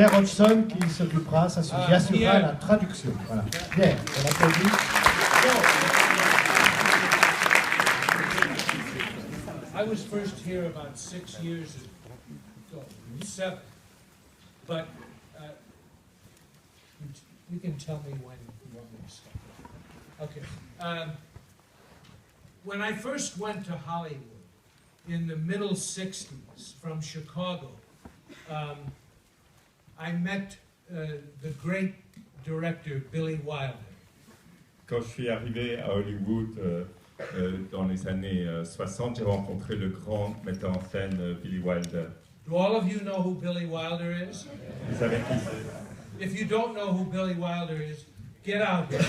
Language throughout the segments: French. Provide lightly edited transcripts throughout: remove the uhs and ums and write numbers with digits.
Pierre Hodgson qui s'occupera, qui assurera la traduction. Voilà. Pierre, on applaudit. I was first here about 6 years ago, 7, but you can tell me when you want me to stop. Okay. When I first went to Hollywood in the middle 60s from Chicago, I met the great director Billy Wilder. Quand je suis arrivé à Hollywood dans les années 60, j'ai rencontré le grand metteur en scène Billy Wilder. Do all of you know who Billy Wilder is? Vous savez qui c'est? If you don't know who Billy Wilder is, get out here.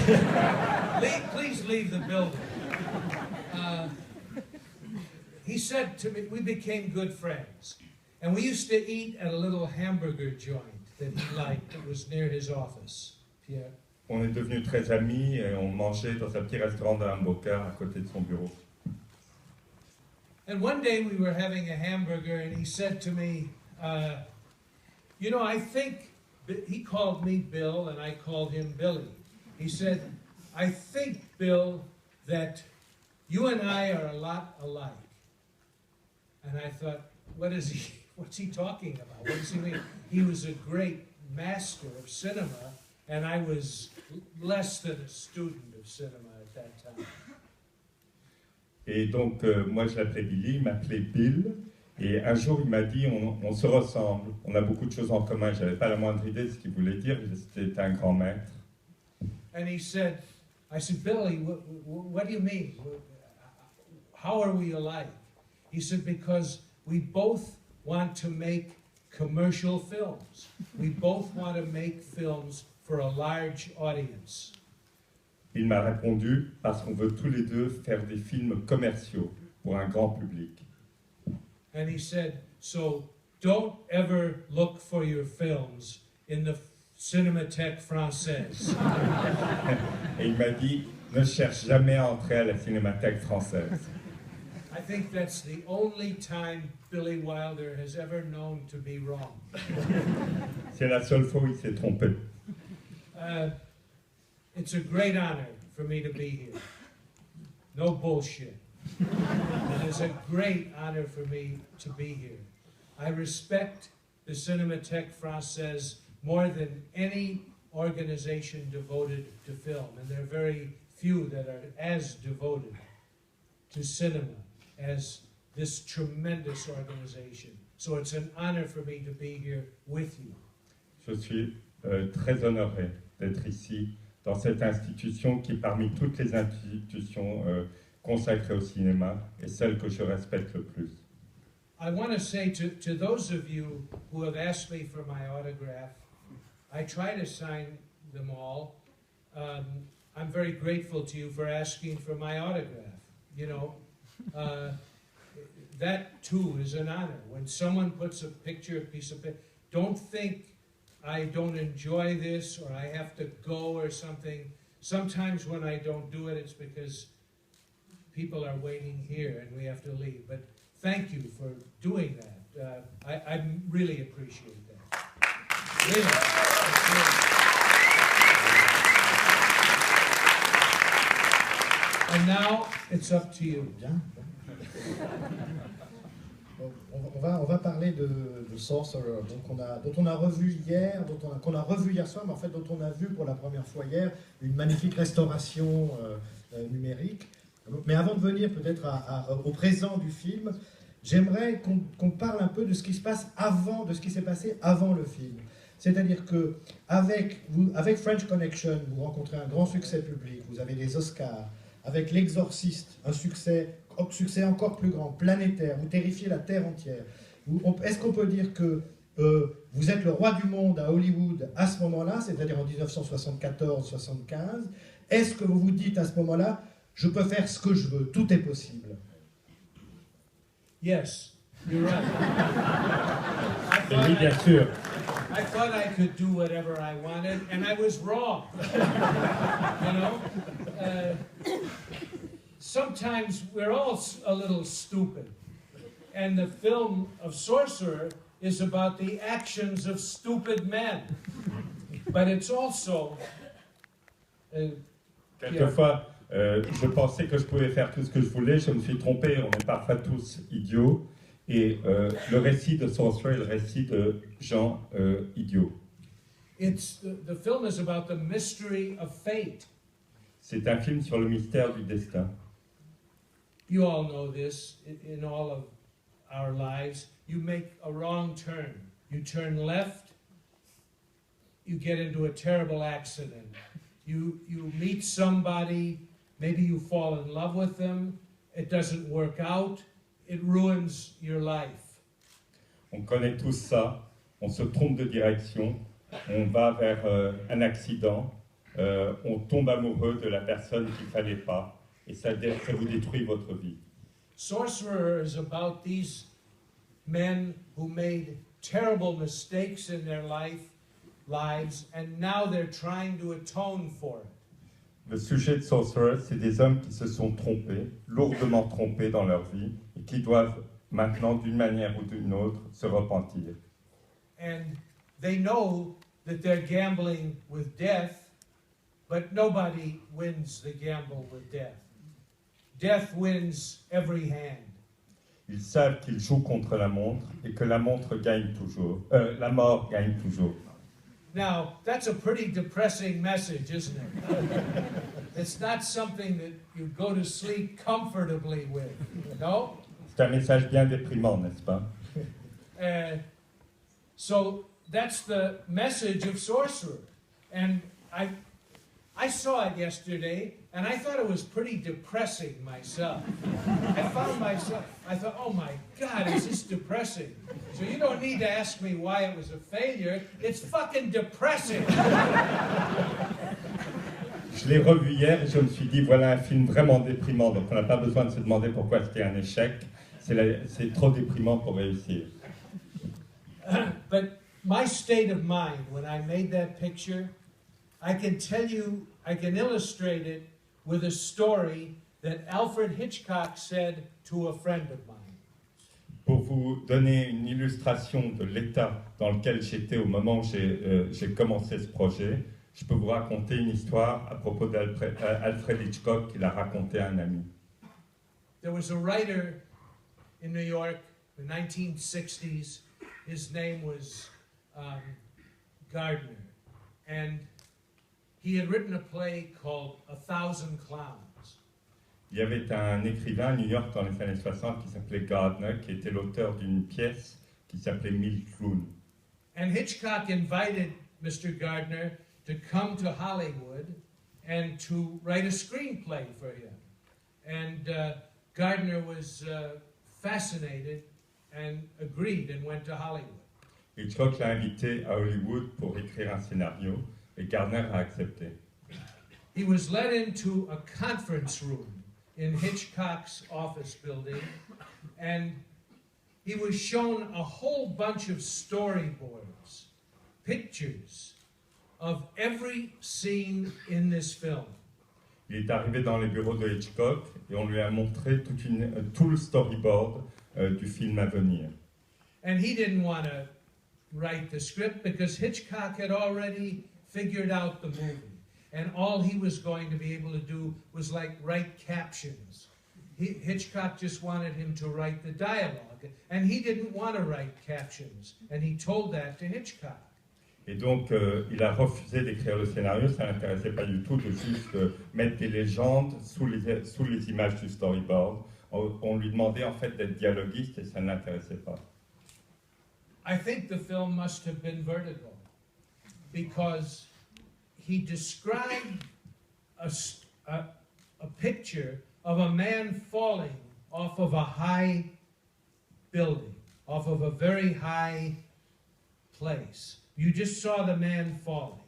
Please leave the building. He said to me, we became good friends. And we used to eat at a little hamburger joint that he liked. It was near his office. Pierre? On est devenus très amis et on mangeait dans un petit restaurant de hamburger à côté de son bureau. And one day we were having a hamburger and he said to me, you know, I think, he called me Bill and I called him Billy. He said, I think, Bill, that you and I are a lot alike. And I thought, what's he talking about? What does he mean? He was a great master of cinema, and I was less than a student of cinema at that time. Et donc, moi je l'appelais Billy, il m'appelait Bill. Et un jour, il m'a dit, on se ressemble, on a beaucoup de choses en commun. Je n'avais pas la moindre idée de ce qu'il voulait dire, c'était un grand maître. And I said, Billy, what do you mean? How are we alike? He said, because we both want to make commercial films. We both want to make films for a large audience. Il m'a répondu, parce qu'on veut tous les deux faire des films commerciaux pour un grand public. And he said, so don't ever look for your films in the Cinémathèque Française. Et il m'a dit, ne cherche jamais à entrer à la Cinémathèque française. I think that's the only time Billy Wilder has ever known to be wrong. C'est la seule fois où il s'est trompé. It's a great honor for me to be here. No bullshit. It is a great honor for me to be here. I respect the Cinémathèque Française more than any organization devoted to film, and there are very few that are as devoted to cinema as this tremendous organization. So it's an honor for me to be here with you. Je suis très honoré d'être ici, dans cette institution qui est parmi toutes les institutions consacrées au cinéma et celle que je respecte le plus. I want to say to those of you who have asked me for my autograph, I try to sign them all. I'm very grateful to you for asking for my autograph. You know, that too is an honor. When someone puts a piece of paper, don't think I don't enjoy this or I have to go or something. Sometimes when I don't do it, it's because people are waiting here and we have to leave. But thank you for doing that. I really appreciate that. Really. And now it's up to you. Bien. On va parler de Sorcerer, dont on a revu hier, qu'on a revu hier soir, mais en fait dont on a vu pour la première fois hier une magnifique restauration numérique. Mais avant de venir peut-être au présent du film, j'aimerais qu'on parle un peu de ce qui se passe avant, de ce qui s'est passé avant le film. C'est-à-dire que avec French Connection, vous rencontrez un grand succès public, vous avez les Oscars. Avec L'Exorciste, un succès encore plus grand, planétaire, vous terrifiez la Terre entière. Est-ce qu'on peut dire que vous êtes le roi du monde à Hollywood à ce moment-là, c'est-à-dire en 1974-75 ? Est-ce que vous vous dites à ce moment-là, je peux faire ce que je veux, tout est possible ? Yes, you're right. Oui, bien sûr. I thought I could do whatever I wanted, and I was wrong. You know? Sometimes we're all a little stupid. And the film of Sorcerer is about the actions of stupid men. But it's also... Quelquefois, je pensais que je pouvais faire tout ce que je voulais, je me suis trompé, on est parfois tous idiots. Et le récit de Sorcerer est le récit de gens idiots. The film is about the mystery of fate. C'est un film sur le mystère du destin. You all know this in all of our lives. You make a wrong turn. You turn left, you get into a terrible accident. You meet somebody, maybe you fall in love with them, it doesn't work out, it ruins your life. On connaît tous ça, on se trompe de direction, on va vers un accident, on tombe amoureux de la personne qu'il ne fallait pas, et ça vous détruit votre vie. Sorcerer is about these men who made terrible mistakes in their lives, and now they're trying to atone for it. Le sujet de Sorcerer, c'est des hommes qui se sont trompés, lourdement trompés dans leur vie, et qui doivent maintenant, d'une manière ou d'une autre, se repentir. And they know that they're gambling with death, but nobody wins the gamble with death. Death wins every hand. Ils savent qu'ils jouent contre la montre et que la montre gagne toujours. La mort gagne toujours. Now, that's a pretty depressing message, isn't it? It's not something that you go to sleep comfortably with, no? C'est un message bien déprimant, n'est-ce pas? So that's the message of Sorcerer. And I saw it yesterday, and I thought it was pretty depressing myself. I thought, oh my God, is this depressing? So you don't need to ask me why it was a failure. It's fucking depressing. Je l'ai revu hier et je me suis dit, voilà un film vraiment déprimant. Donc on n'a pas besoin de se demander pourquoi c'était un échec. C'est trop déprimant pour réussir. But my state of mind when I made that picture, I can illustrate it with a story that Alfred Hitchcock said to a friend of mine. Pour vous donner une illustration de l'état dans lequel j'étais au moment où j'ai commencé ce projet, je peux vous raconter une histoire à propos d'Alfred Hitchcock qu'il a raconté à un ami. There was a writer in New York in the 1960s. His name was Gardner, and he had written a play called A Thousand Clowns. Il y avait un écrivain à New York dans les années 60 qui s'appelait Gardner, qui était l'auteur d'une pièce qui s'appelait 1000 clowns. And Hitchcock invited Mr. Gardner to come to Hollywood and to write a screenplay for him. And Gardner was fascinated and agreed and went to Hollywood. Hitchcock l'a invité à Hollywood pour écrire un scénario et Gardner a accepté. He was led into a conference room in Hitchcock's office building, and he was shown a whole bunch of storyboards, pictures of every scene in this film. Il est arrivé dans les bureaux de Hitchcock et on lui a montré tout le storyboard du film à venir. And he didn't want to write the script because Hitchcock had already figured out the movie. And all he was going to be able to do was like write captions. Hitchcock just wanted him to write the dialogue. And he didn't want to write captions. And he told that to Hitchcock. Et donc, il a refusé d'écrire le scénario, ça ne l'intéressait pas du tout de juste mettre des légendes sous les images du storyboard. On lui demandait en fait d'être dialoguiste et ça ne l'intéressait pas. I think the film must have been vertical because he described a picture of a man falling off of a high building, off of a very high place. You just saw the man falling.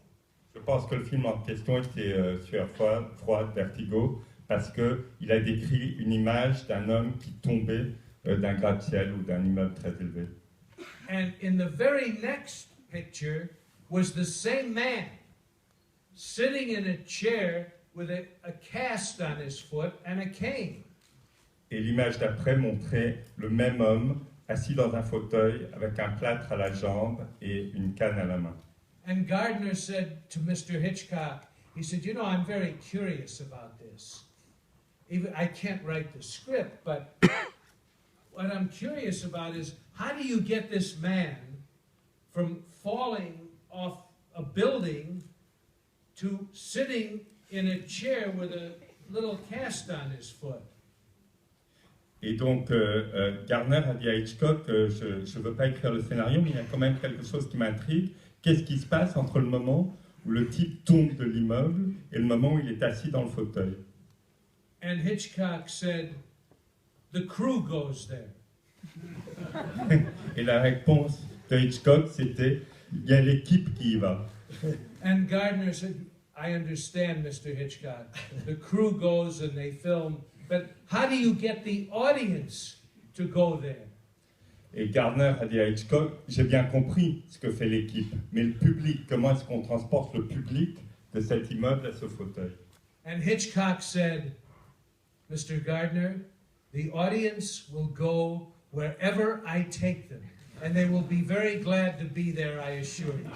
Je pense que le film en question était sueur froide, vertigo, parce qu'il a décrit une image d'un homme qui tombait d'un gratte-ciel ou d'un immeuble très élevé. And in the very next picture was the same man sitting in a chair with a cast on his foot and a cane. Et l'image d'après montrait le même homme assis dans un fauteuil avec un plâtre à la jambe et une canne à la main. And Gardner said to Mr. Hitchcock, he said, you know, I'm very curious about this. Even I can't write the script, but what I'm curious about is how do you get this man from falling off a building to sitting in a chair with a little cast on his foot? Et donc, Gardner a dit à Hitchcock, je ne veux pas écrire le scénario, mais il y a quand même quelque chose qui m'intrigue. Qu'est-ce qui se passe entre le moment où le type tombe de l'immeuble et le moment où il est assis dans le fauteuil? And Hitchcock said, the crew goes there. Et la réponse de Hitchcock, c'était, il y a l'équipe qui y va. And Gardner said, I understand, Mr. Hitchcock. The crew goes and they film, but how do you get the audience to go there? Et Gardner a dit à Hitchcock, j'ai bien compris ce que fait l'équipe, mais le public, comment est-ce qu'on transporte le public de cet immeuble à ce fauteuil? And Hitchcock said, Mr. Gardner, the audience will go wherever I take them, and they will be very glad to be there, I assure you.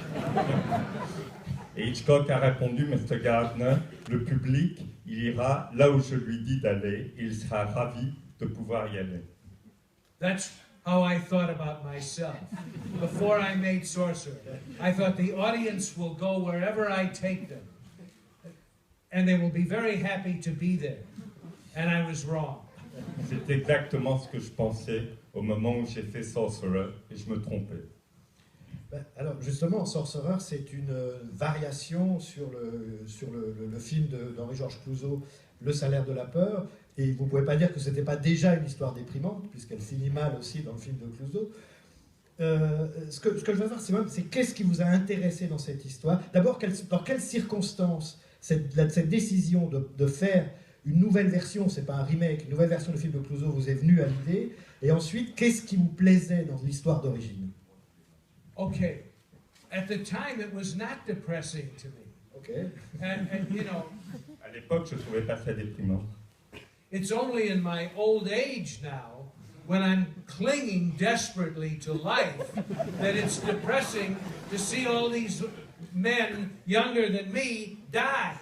Et Hitchcock a répondu, Mr. Gardner, le public, il ira là où je lui dis d'aller, et il sera ravi de pouvoir y aller. That's how I thought about myself. Before I made Sorcerer, I thought the audience will go wherever I take them, and they will be very happy to be there. And I was wrong. C'est exactement ce que je pensais au moment où j'ai fait Sorcerer, et je me trompais. Alors justement, Sorcerer, c'est une variation sur le film d'Henri-Georges Clouzot, Le salaire de la peur, et vous ne pouvez pas dire que ce n'était pas déjà une histoire déprimante, puisqu'elle finit mal aussi dans le film de Clouzot. Ce que je veux savoir, c'est qu'est-ce qui vous a intéressé dans cette histoire? D'abord, dans quelles circonstances cette décision de faire une nouvelle version, c'est pas un remake, une nouvelle version du film de Clouzot vous est venue à l'idée, et ensuite, qu'est-ce qui vous plaisait dans l'histoire d'origine? Okay, at the time it was not depressing to me. Okay. And you know, À l'époque, je ne trouvais pas ça déprimant. it's only in my old age now, when I'm clinging desperately to life, that it's depressing to see all these men younger than me die.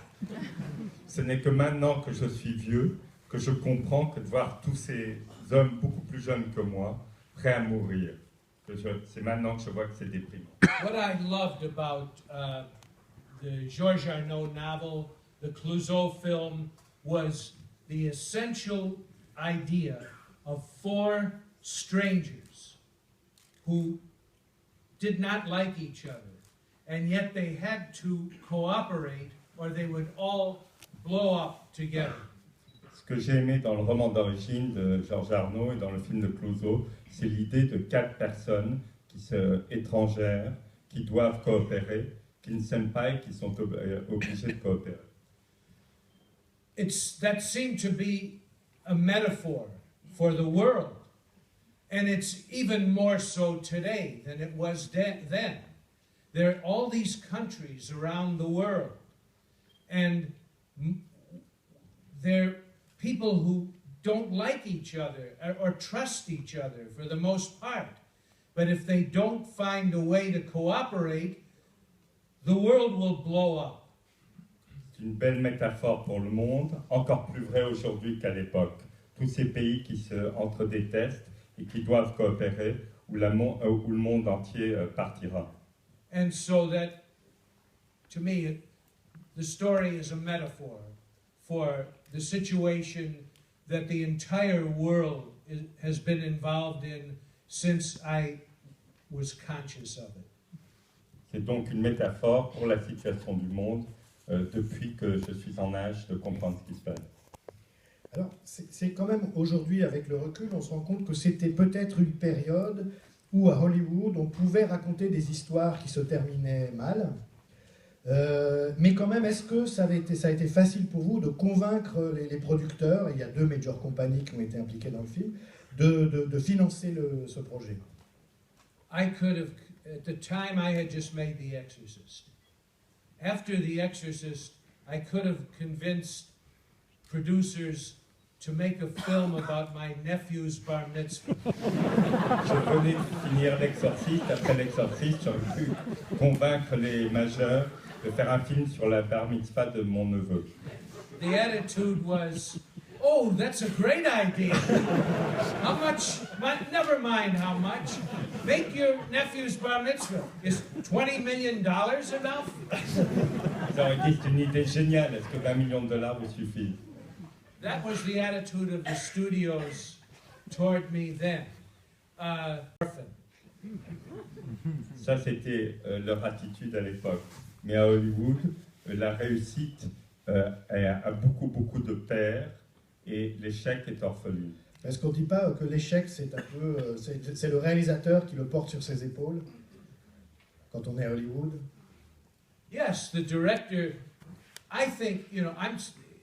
Ce n'est que maintenant que je suis vieux que je comprends que de voir tous ces hommes beaucoup plus jeunes que moi, prêts à mourir. C'est maintenant que je vois que c'est déprimant. What I loved about the Georges Arnaud novel, the Clouzot film, was the essential idea of four strangers who did not like each other, and yet they had to cooperate or they would all blow up together. Ce que j'ai aimé dans le roman d'origine de Georges Arnaud et dans le film de Clouzot, c'est l'idée de 4 personnes étrangères qui doivent coopérer, qui ne s'aiment pas et qui sont obligées de coopérer. That seemed to be a metaphor for the world. And it's even more so today than it was then. There are all these countries around the world. And they're people who don't like each other or trust each other for the most part. But if they don't find a way to cooperate, the world will blow up. C'est une belle métaphore pour le monde, encore plus vrai aujourd'hui qu'à l'époque. Tous ces pays qui se entre-détestent et qui doivent coopérer, où le monde entier partira. And so that, to me, the story is a metaphor for the situation that the entire world has been involved in since I was conscious of it. C'est donc une métaphore pour la situation du monde depuis que je suis en âge de comprendre ce qui se passe. Alors, c'est quand même aujourd'hui, avec le recul, on se rend compte que c'était peut-être une période où à Hollywood, on pouvait raconter des histoires qui se terminaient mal. Mais quand même, est-ce que ça a été facile pour vous de convaincre les producteurs, et il y a 2 major compagnies qui ont été impliquées dans le film, de financer ce projet? I could have, at the time I had just made The Exorcist. After The Exorcist, I could have convinced producers to make a film about my nephew's bar mitzvah. Je venais de finir l'exorciste. Après l'exorciste, j'aurais pu convaincre les majeurs de faire un film sur la bar mitzvah de mon neveu. The attitude was, oh, that's a great idea. How much? Never mind how much. Make your nephew's bar mitzvah. Is $20 million enough? Ils auraient dit, c'est une idée géniale. Est-ce que $20 millions vous suffisent? That was the attitude of the studios toward me then. Ça, c'était leur attitude à l'époque. Mais à Hollywood, la réussite a beaucoup de pères et l'échec est orpheline. Est-ce qu'on ne dit pas que l'échec, c'est un peu, c'est le réalisateur qui le porte sur ses épaules quand on est à Hollywood? Yes, the director. I think,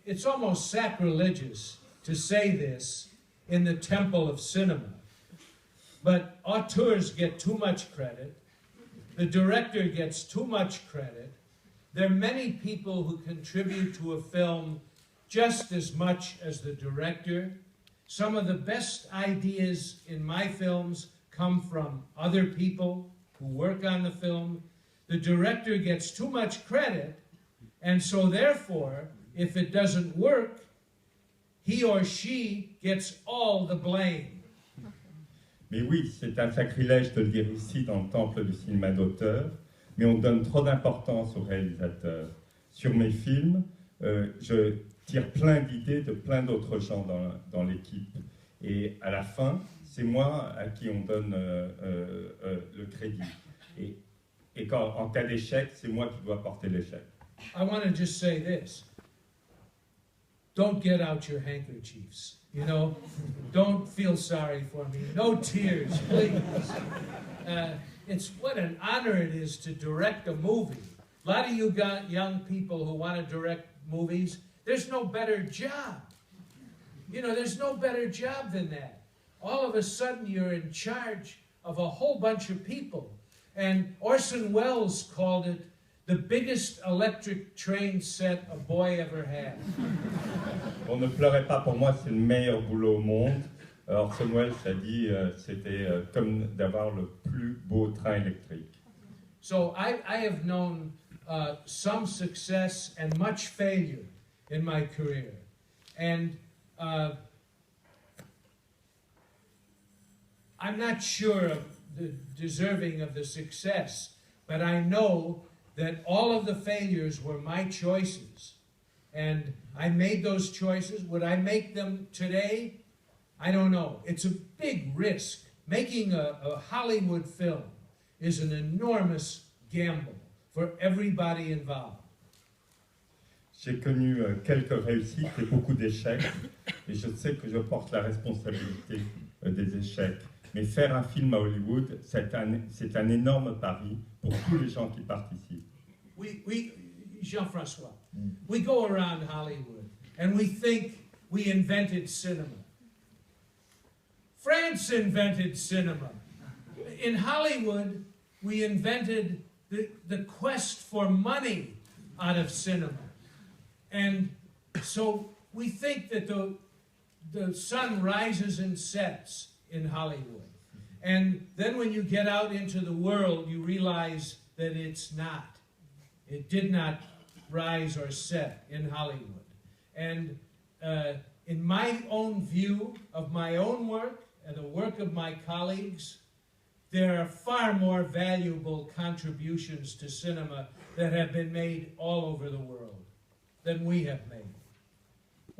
it's almost sacrilegious to say this in the temple of cinema, but auteurs get too much credit. The director gets too much credit. There are many people who contribute to a film just as much as the director. Some of the best ideas in my films come from other people who work on the film. The director gets too much credit, and so therefore, if it doesn't work, he or she gets all the blame. Mais oui, c'est un sacrilège de le dire ici dans le temple du cinéma d'auteur, mais on donne trop d'importance aux réalisateurs. Sur mes films, je tire plein d'idées de plein d'autres gens dans l'équipe. Et à la fin, c'est moi à qui on donne le crédit. Et en cas d'échec, c'est moi qui dois porter l'échec. I want to just say this. Don't get out your handkerchiefs, Don't feel sorry for me. No tears, please. It's what an honor it is to direct a movie. A lot of you got young people who want to direct movies. There's no better job. There's no better job than that. All of a sudden, you're in charge of a whole bunch of people. And Orson Welles called it the biggest electric train set a boy ever had. On ne pleurez pas pour moi, c'est le meilleur boulot au monde. Orson Welles a dit c'était comme d'avoir le plus beau train électrique. So I have known some success and much failure in my career. And I'm not sure of the deserving of the success, but I know that all of the failures were my choices. And I made those choices. Would I make them today? I don't know. It's a big risk. Making a Hollywood film is an enormous gamble for everybody involved. J'ai connu quelques réussites et beaucoup d'échecs, et je sais que je porte la responsabilité des échecs. Mais faire un film à Hollywood, c'est un énorme pari pour tous les gens qui participent. Jean-François, we go around Hollywood and we think we invented cinema. France invented cinema. In Hollywood, we invented the quest for money out of cinema. And so we think that the sun rises and sets in Hollywood. And then when you get out into the world, you realize that it's not. It did not rise or set in Hollywood. And in my own view of my own work and the work of my colleagues, there are far more valuable contributions to cinema that have been made all over the world than we have made.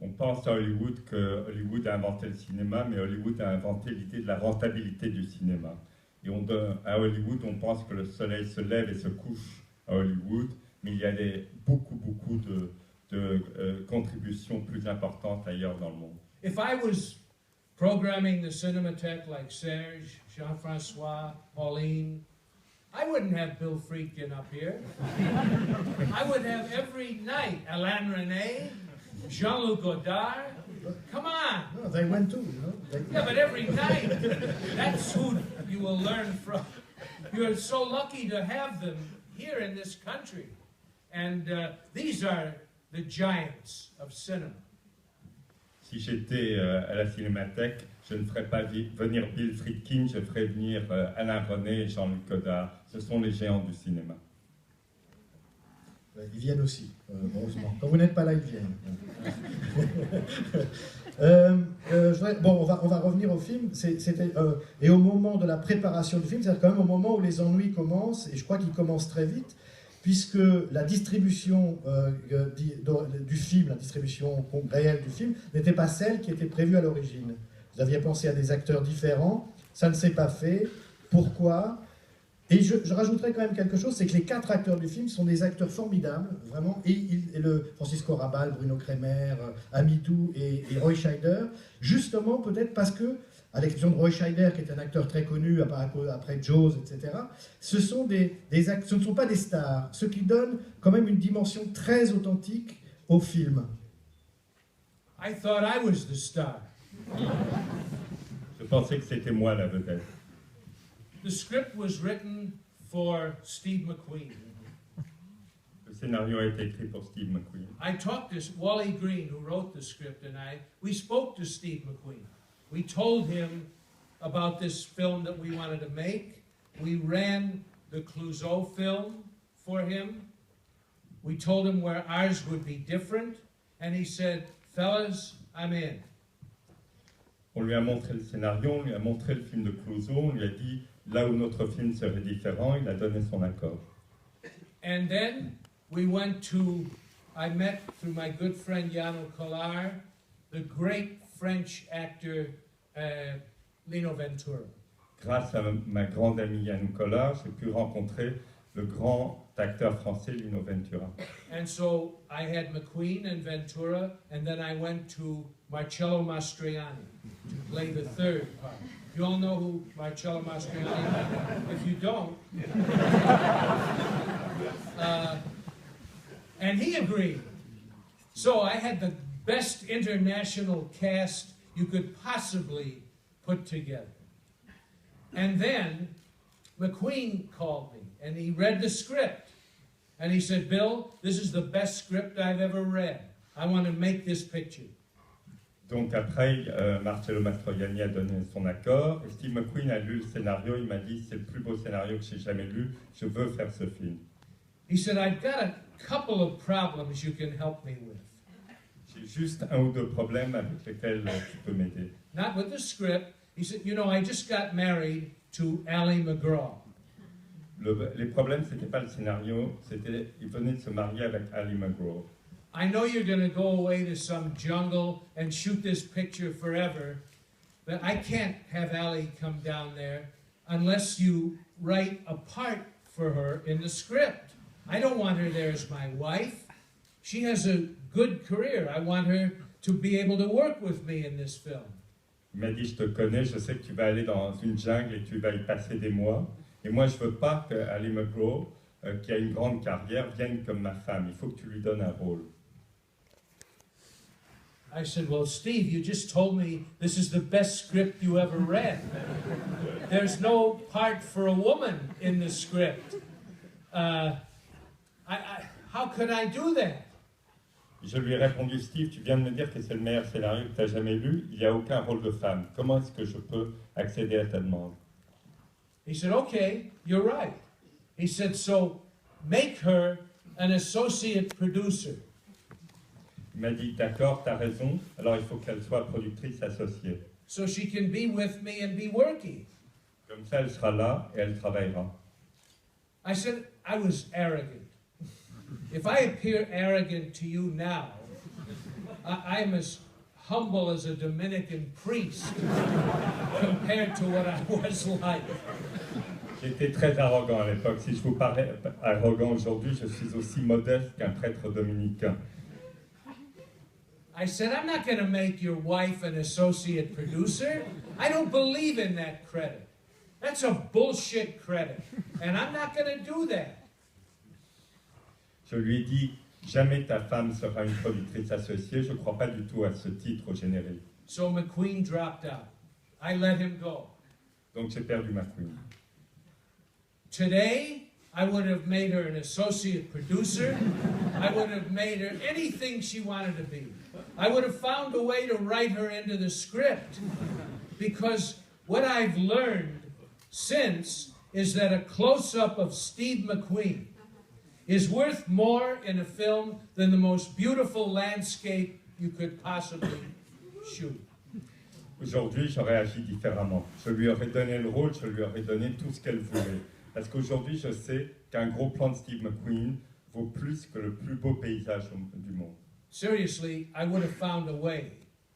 On pense à Hollywood que Hollywood a inventé le cinéma, mais Hollywood a inventé l'idée de la rentabilité du cinéma. Et à Hollywood, on pense que le soleil se lève et se couche à Hollywood, mais il y a beaucoup de contributions plus importantes ailleurs dans le monde. If I was programming the Cinémathèque like Serge, Jean-François, Pauline, I wouldn't have Bill Friedkin up here. I would have every night Alain Resnais, Jean-Luc Godard. Come on. No, they went too, Yeah, but every night, that's who you will learn from. You're so lucky to have them here in this country. And these are the giants of cinema. Si j'étais à la Cinémathèque, je ne ferais pas venir Bill Friedkin, je ferais venir Alain René et Jean-Luc Godard. Ce sont les géants du cinéma. Ils viennent aussi, heureusement. Quand vous n'êtes pas là, ils viennent. Bon, on va revenir au film. Et au moment de la préparation du film, c'est-à-dire quand même au moment où les ennuis commencent, et je crois qu'ils commencent très vite, puisque la distribution du film, la distribution réelle du film, n'était pas celle qui était prévue à l'origine. Vous aviez pensé à des acteurs différents, ça ne s'est pas fait. Pourquoi ? Et je rajouterais quand même quelque chose, c'est que les 4 acteurs du film sont des acteurs formidables, vraiment, et Francisco Rabal, Bruno Kremer, Amidou et Roy Scheider, justement peut-être parce que, à l'exception de Roy Scheider, qui est un acteur très connu après Jaws, etc., ce ne sont pas des stars, ce qui donne quand même une dimension très authentique au film. I thought I was the star. Je pensais que c'était moi la vedette. The script was written for Steve McQueen. Le scénario a été écrit pour Steve McQueen. I talked to Wally Green, who wrote the script, and we spoke to Steve McQueen. We told him about this film that we wanted to make. We ran the Clouseau film for him. We told him where ours would be different, and he said, "Fellas, I'm in." On lui a montré le scénario, on lui a montré le film de Clouseau, on lui a dit là où notre film serait différent, il a donné son accord. And then I met through my good friend Yano Collar, the great French actor Lino Ventura. Grâce à ma grande amie Yann Collard, j'ai pu rencontrer le grand acteur français Lino Ventura. And so I had McQueen and Ventura, and then I went to Marcello Mastroianni to play the third part. You all know who Marcello Mastroianni is? If you don't, and he agreed. So I had the best international cast you could possibly put together. And then McQueen called me, and he read the script. And he said, "Bill, this is the best script I've ever read. I want to make this picture." Donc après, Marcello Mastroianni a donné son accord, et Steve McQueen a lu le scénario, il m'a dit c'est le plus beau scénario que j'ai jamais lu, je veux faire ce film. He said, "I've got a couple of problems you can help me with." J'ai juste 1 ou 2 problèmes avec lesquels tu peux m'aider. Not with the script. He said, "You know, I just got married to Ally McGraw." Les problèmes, c'était pas le scénario, c'était il venait de se marier avec Ali McGraw. I know you're going to go away to some jungle and shoot this picture forever, but I can't have Ally come down there unless you write a part for her in the script. I don't want her there as my wife. She has a good career. I want her to be able to work with me in this film. Il m'a dit, je te connais, je sais que tu vas aller dans une jungle et tu vas y passer des mois. Et moi, je ne veux pas que Ali McGraw, qui a une grande carrière, vienne comme ma femme. Il faut que tu lui donnes un rôle. I said, "Well, Steve, you just told me this is the best script you ever read. There's no part for a woman in the script. How could I do that?" Je lui ai répondu, Steve, tu viens de me dire que c'est le meilleur scénario que tu as jamais lu. Il n'y a aucun rôle de femme. Comment est-ce que je peux accéder à ta demande? He said, "Okay, you're right." He said, "So make her an associate producer." Il m'a dit, d'accord, tu as raison, alors il faut qu'elle soit productrice associée. So she can be with me and be working. Comme ça, elle sera là et elle travaillera. I said, I was arrogant. If I appear arrogant to you now, I'm as humble as a Dominican priest compared to what I was like. J'étais très arrogant à l'époque. Si je vous parais arrogant aujourd'hui, je suis aussi modeste qu'un prêtre dominicain. I said, I'm not going to make your wife an associate producer. I don't believe in that credit. That's a bullshit credit. And I'm not going to do that. Je lui ai dit, jamais ta femme sera une productrice associée. Je ne crois pas du tout à ce titre au générique. So McQueen dropped out. I let him go. Donc j'ai perdu McQueen. Today, I would have made her an associate producer. I would have made her anything she wanted to be. I would have found a way to write her into the script. Because what I've learned since is that a close-up of Steve McQueen is worth more in a film than the most beautiful landscape you could possibly shoot. Aujourd'hui, j'aurais agi différemment. Je lui aurais donné le rôle, je lui aurais donné tout ce qu'elle voulait. Parce qu'aujourd'hui, je sais qu'un gros plan de Steve McQueen vaut plus que le plus beau paysage du monde. Seriously, I would have found a way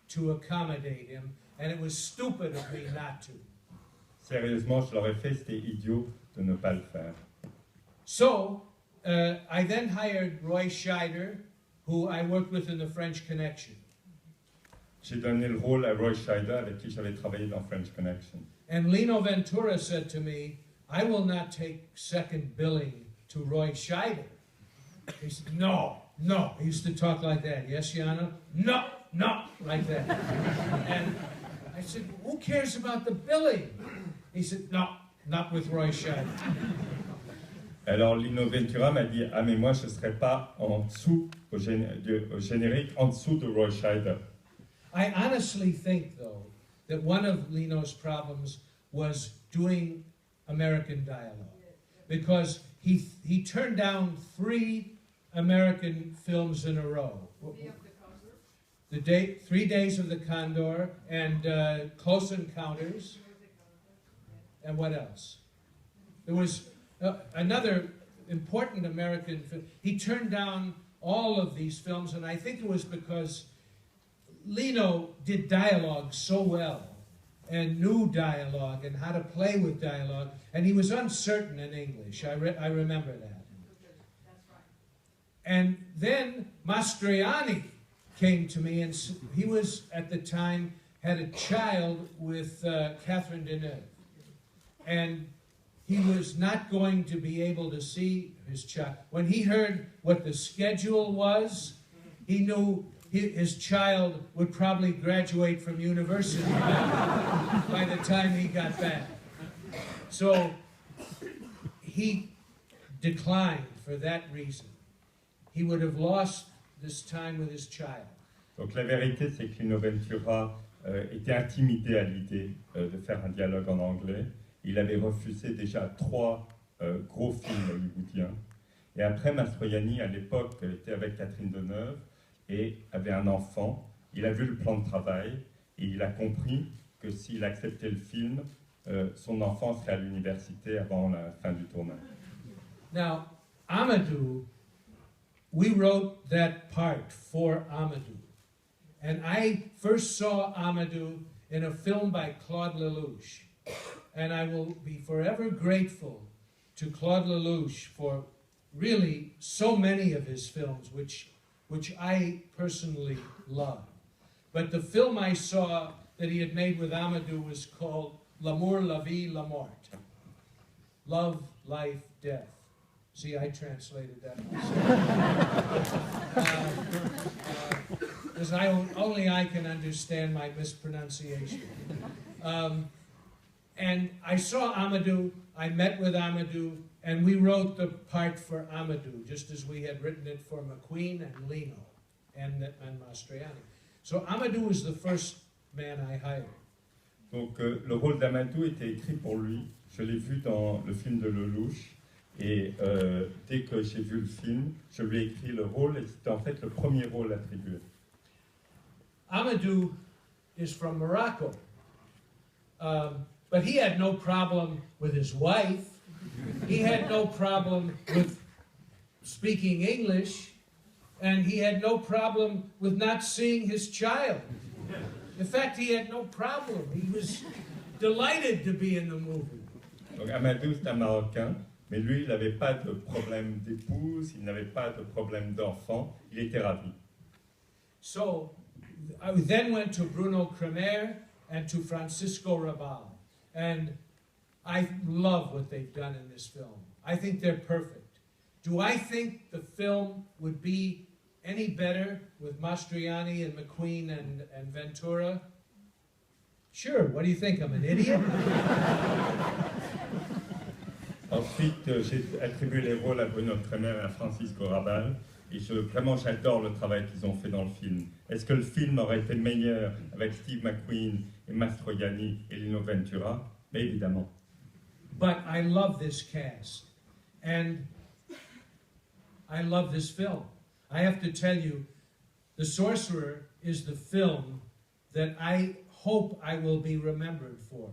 to accommodate him, and it was stupid of me not to. Sérieusement, je l'aurais fait, c'était idiot de ne pas le faire. So, I then hired Roy Scheider, who I worked with in the French Connection. J'ai donné le rôle à Roy Scheider, avec qui j'avais travaillé dans French Connection. And Lino Ventura said to me, I will not take second billing to Roy Scheider. He said, no. He used to talk like that. Yes, Yana? No, like that. And I said, who cares about the billing? He said, no, not with Roy Scheider. Alors Lino Ventura m'a dit, ah mais moi je ne serai pas en dessous, au générique, en dessous de Roy Scheider. I honestly think, though, that one of Lino's problems was doing American dialogue. Because he turned down 3 American films in a row. The 3 Days of the Condor, and Close Encounters, and what else? There was another important American film. He turned down all of these films, and I think it was because Lino did dialogue so well, and knew dialogue, and how to play with dialogue, and he was uncertain in English. I remember that. And then Mastroianni came to me, and he was, at the time, had a child with Catherine Deneuve. And he was not going to be able to see his child. When he heard what the schedule was, he knew his child would probably graduate from university by the time he got back. So he declined for that reason. He would have lost this time with his child. Donc la vérité, c'est que Lino Ventura était intimidé à l'idée de faire un dialogue en anglais. Il avait refusé déjà 3 gros films hollywoodiens. Et après, Mastroianni, à l'époque, était avec Catherine Deneuve et avait un enfant. Il a vu le plan de travail et il a compris que s'il acceptait le film, son enfant serait à l'université avant la fin du tournage. Now, Amadou, we wrote that part for Amadou. And I first saw Amadou in a film by Claude Lelouch. And I will be forever grateful to Claude Lelouch for really so many of his films, which I personally love. But the film I saw that he had made with Amadou was called L'amour, la vie, la mort. Love, life, death. See, I translated that myself. Because only I can understand my mispronunciation. And I saw Amadou, I met with Amadou, and we wrote the part for Amadou, just as we had written it for McQueen and Lino and Mastroianni. So Amadou was the first man I hired. Donc le rôle d'Amadou était écrit pour lui. Je l'ai vu dans le film de Lelouch. Et dès que j'ai vu le film, je lui ai écrit le rôle, et c'était en fait le premier rôle attribué. Amadou is from Morocco, but he had no problem with his wife. He had no problem with speaking English, and he had no problem with not seeing his child. In fact, he had no problem. He was delighted to be in the movie. Donc Amadou, c'est un Marocain. Mais lui, il n'avait pas de problème d'épouse, il n'avait pas de problème d'enfant, il était ravi. So, I then went to Bruno Kremer and to Francisco Rabal. And I love what they've done in this film. I think they're perfect. Do I think the film would be any better with Mastroianni and McQueen and Ventura? Sure, what do you think, I'm an idiot? Ensuite, j'ai attribué les rôles à Bruno Kremer et à Francisco Rabal. Et vraiment, j'adore le travail qu'ils ont fait dans le film. Est-ce que le film aurait été meilleur avec Steve McQueen et Mastroianni et Lino Ventura? Mais évidemment. But I love this cast. And I love this film. I have to tell you, The Sorcerer is the film that I hope I will be remembered for.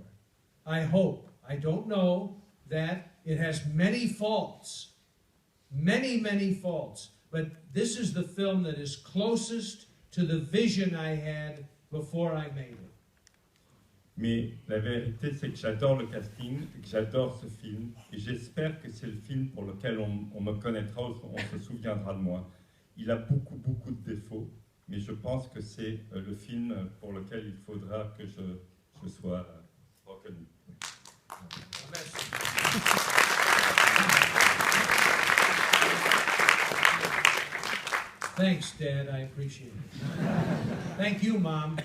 I hope. I don't know that. It has many faults. Many, many faults. But this is the film that is closest to the vision I had before I made it. Mais la vérité, c'est que j'adore le casting, que j'adore ce film, et j'espère que c'est le film pour lequel on me connaîtra, on se souviendra de moi. Il a beaucoup, beaucoup de défauts, mais je pense que c'est le film pour lequel il faudra que je sois reconnu. Merci. Thanks, Dad. I appreciate it. Thank you, Mom.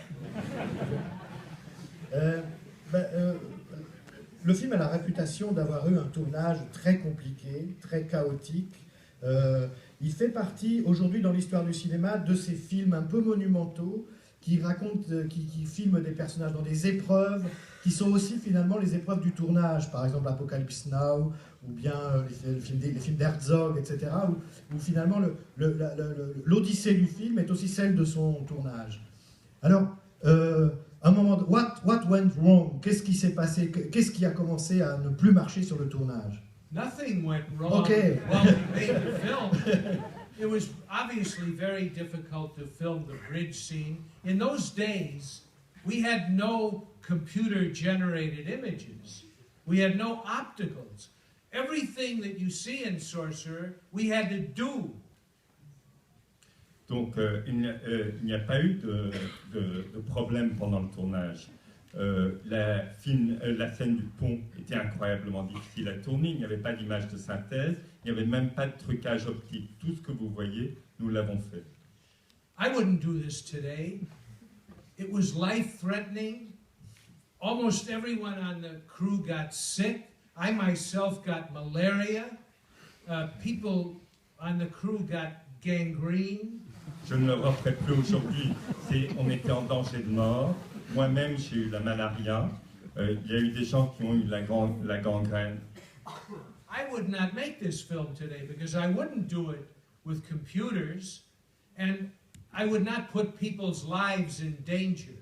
Le film a la réputation d'avoir eu un tournage très compliqué, très chaotique. Il fait partie, aujourd'hui dans l'histoire du cinéma, de ces films un peu monumentaux qui racontent, qui filment des personnages dans des épreuves, qui sont aussi finalement les épreuves du tournage, par exemple Apocalypse Now, ou bien les films d'Herzog, etc., où finalement l'odyssée du film est aussi celle de son tournage. Alors, un moment, what went wrong? Qu'est-ce qui s'est passé? Qu'est-ce qui a commencé à ne plus marcher sur le tournage? Nothing went wrong Okay. while we made the film. It was obviously very difficult to film the bridge scene. In those days, we had no computer-generated images. We had no opticals. Everything that you see in Sorcerer, we had to do. Donc, il n'y a pas eu de problème pendant le tournage. La scène du pont était incroyablement difficile à tourner, il n'y avait pas d'image de synthèse, il n'y avait même pas de trucage optique. Tout ce que vous voyez, nous l'avons fait. I wouldn't do this today. It was life-threatening. Almost everyone on the crew got sick. I myself got malaria. People on the crew got gangrene. Je ne le referai plus aujourd'hui. On était en danger de mort. Moi-même, j'ai eu la malaria. Il y a eu des gens qui ont eu la gangrène. I would not make this film today because I wouldn't do it with computers, and I would not put people's lives in danger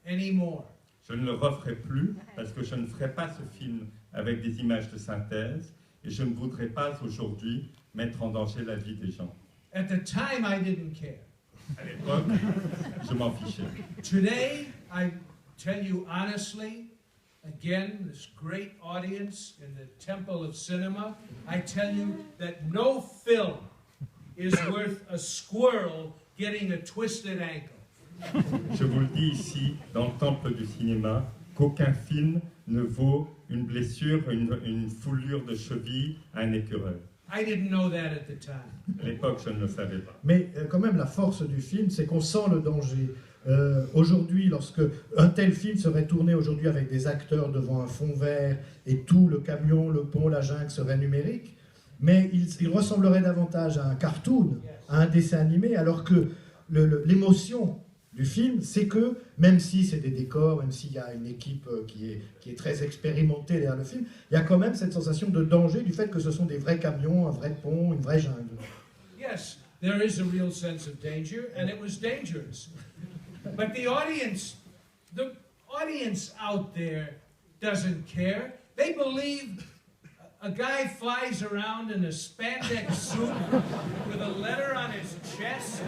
anymore. Je ne le referai plus parce que je ne ferai pas ce film avec des images de synthèse et je ne voudrais pas aujourd'hui mettre en danger la vie des gens. At the time, I didn't care. À l'époque, je m'en fichais. Today, I tell you honestly, again, this great audience in the Temple of Cinema, I tell you that no film is worth a squirrel getting a twisted ankle. Je vous le dis ici, dans le temple du cinéma, qu'aucun film ne vaut une blessure, une foulure de cheville à un écureuil. I didn't know that at the time. À l'époque, je ne le savais pas. Mais quand même, la force du film, c'est qu'on sent le danger. Aujourd'hui, lorsque un tel film serait tourné aujourd'hui avec des acteurs devant un fond vert et tout le camion, le pont, la jungle serait numérique, mais il ressemblerait davantage à un cartoon, à un dessin animé, alors que l'émotion du film, c'est que, même si c'est des décors, même s'il y a une équipe qui est très expérimentée derrière le film, il y a quand même cette sensation de danger du fait que ce sont des vrais camions, un vrai pont, une vraie jungle. Yes, there is a real sense of danger, and it was dangerous. But the audience out there doesn't care. They believe a guy flies around in a spandex suit with a letter on his chest,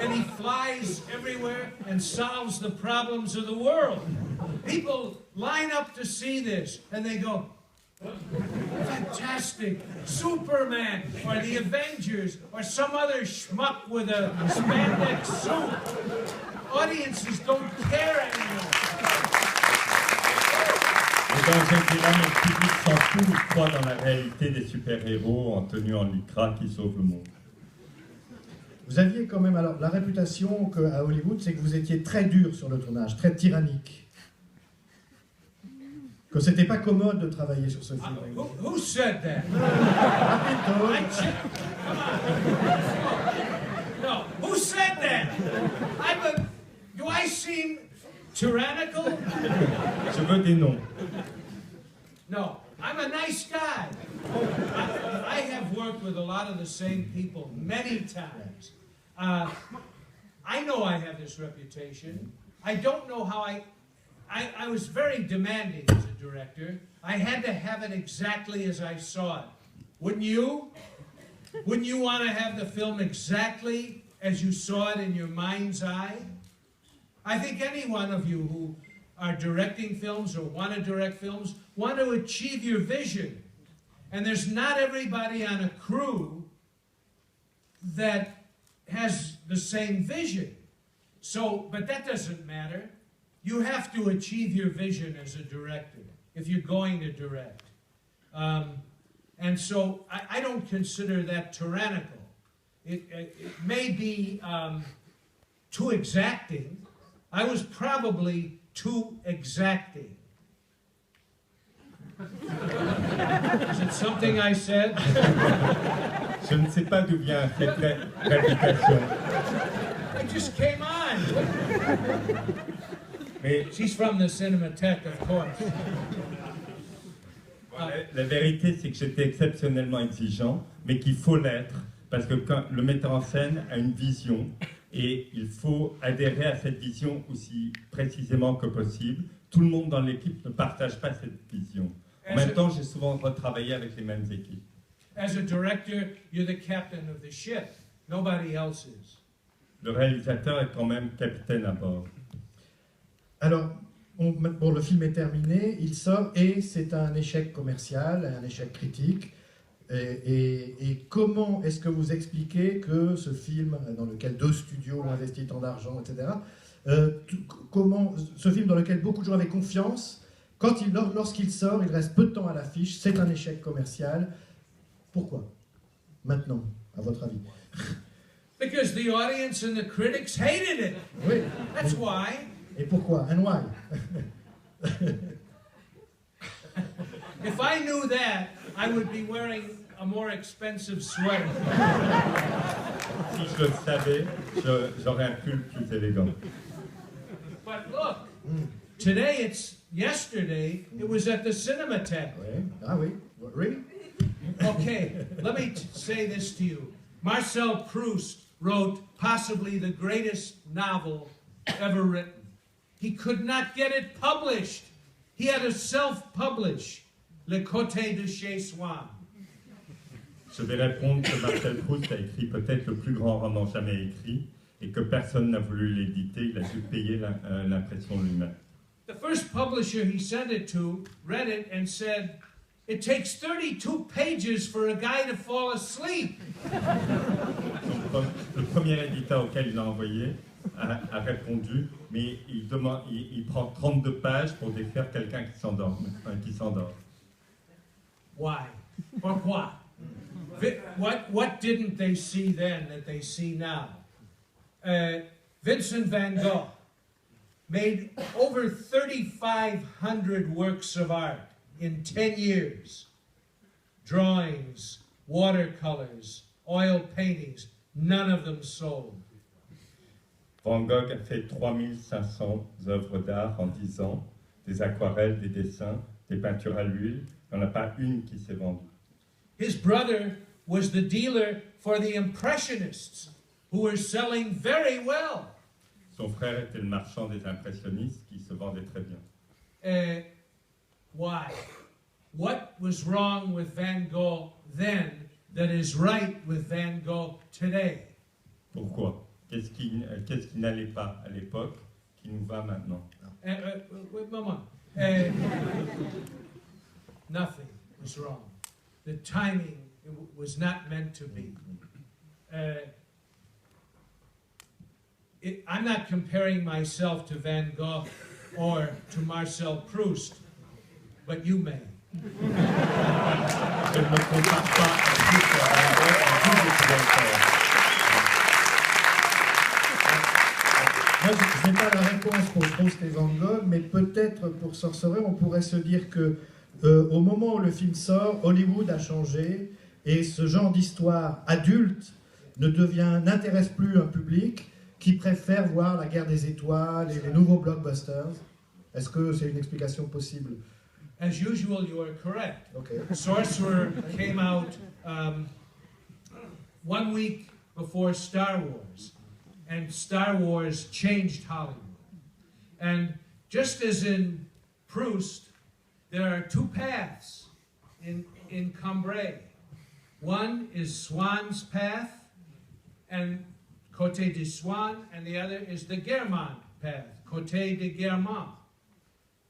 and he flies everywhere and solves the problems of the world. People line up to see this, and they go, fantastic, Superman, or the Avengers, or some other schmuck with a spandex suit. Audiences don't care anymore. Le danger qui est là, mais le public s'en fout, il croit dans la réalité des super-héros en tenue en lycra qui sauvent le monde. Vous aviez quand même alors la réputation à Hollywood, c'est que vous étiez très dur sur le tournage, très tyrannique. que c'était pas commode de travailler sur ce film. Who said that? Come on. No, who said that? Do I seem tyrannical? Je veux des noms. No, I'm a nice guy. I have worked with a lot of the same people many times. I know I have this reputation. I don't know how I was very demanding as a director. I had to have it exactly as I saw it. Wouldn't you? Wouldn't you want to have the film exactly as you saw it in your mind's eye? I think any one of you who are directing films or want to direct films want to achieve your vision. And there's not everybody on a crew that has the same vision. So, but that doesn't matter. You have to achieve your vision as a director if you're going to direct. And so I don't consider that tyrannical. It may be too exacting. I was probably too exacting. Is it something I said? Je ne sais pas d'où vient cette réputation. It just came on. Mais She's from the Cinémathèque, of course. la vérité, c'est que j'étais exceptionnellement exigeant, mais qu'il faut l'être, parce que quand le metteur en scène a une vision, et il faut adhérer à cette vision aussi précisément que possible. Tout le monde dans l'équipe ne partage pas cette vision. En même temps, j'ai souvent retravaillé avec les mêmes équipes. As a director, you're the captain of the ship. Nobody else is. Le réalisateur est quand même capitaine à bord. Alors, bon, le film est terminé, il sort et c'est un échec commercial, un échec critique. Et comment est-ce que vous expliquez que ce film, dans lequel 2 studios ont investi tant d'argent, etc., comment ce film dans lequel beaucoup de gens avaient confiance, lorsqu'il sort, il reste peu de temps à l'affiche, c'est un échec commercial. Pourquoi? Maintenant, à votre avis? Because the audience and the critics hated it. Oui. That's why. Et pourquoi? And why? If I knew that, I would be wearing a more expensive sweater. Si je le savais, j'aurais un pull plus élégant. But look, yesterday, it was at the Cinémathèque. Oui. Ah oui? Really? Okay, let me say this to you. Marcel Proust wrote possibly the greatest novel ever written. He could not get it published. He had to self-publish Le Côté de chez Soi. Je vais répondre que Marcel Proust a écrit peut-être le plus grand roman jamais écrit et que personne n'a voulu l'éditer. Il a dû payer l'impression lui-même. The first publisher he sent it to read it and said, "It takes 32 pages for a guy to fall asleep." Le premier éditeur auquel il a envoyé a répondu, mais il prend 32 pages pour défaire quelqu'un qui s'endort. Why? Pourquoi? What didn't they see then that they see now? Vincent van Gogh made over 3,500 works of art in 10 years. Drawings, watercolors, oil paintings, none of them sold. Van Gogh a fait 3500 œuvres d'art en 10 ans, des aquarelles, des dessins, des peintures à l'huile. Il n'y en a pas une qui s'est vendue. His brother was the dealer for the Impressionists, who were selling very well. Son frère était le marchand des impressionnistes qui se vendait très bien. Why? What was wrong with Van Gogh then that is right with Van Gogh today? Pourquoi? Qu'est-ce qui n'allait pas à l'époque qui nous va maintenant? Wait, Mama. Nothing was wrong. The timing was not meant to be. I'm not comparing myself to Van Gogh or to Marcel Proust, but you may. Je ne me compare pas à Van Gogh, Moi, je n'ai pas la réponse pour Proust et Van Gogh, mais peut-être pour Sorcerer, on pourrait se dire que au moment où le film sort, Hollywood a changé et ce genre d'histoire adulte n'intéresse plus un public qui préfère voir la guerre des étoiles et les nouveaux blockbusters. Est-ce que c'est une explication possible? As usual, you are correct. Okay. Sorcerer came out 1 week before Star Wars, and Star Wars changed Hollywood. And just as in Proust, there are two paths in Cambrai. One is Swann's path, and Côté de Swann, and the other is the Guermantes path, Côté de Guermantes.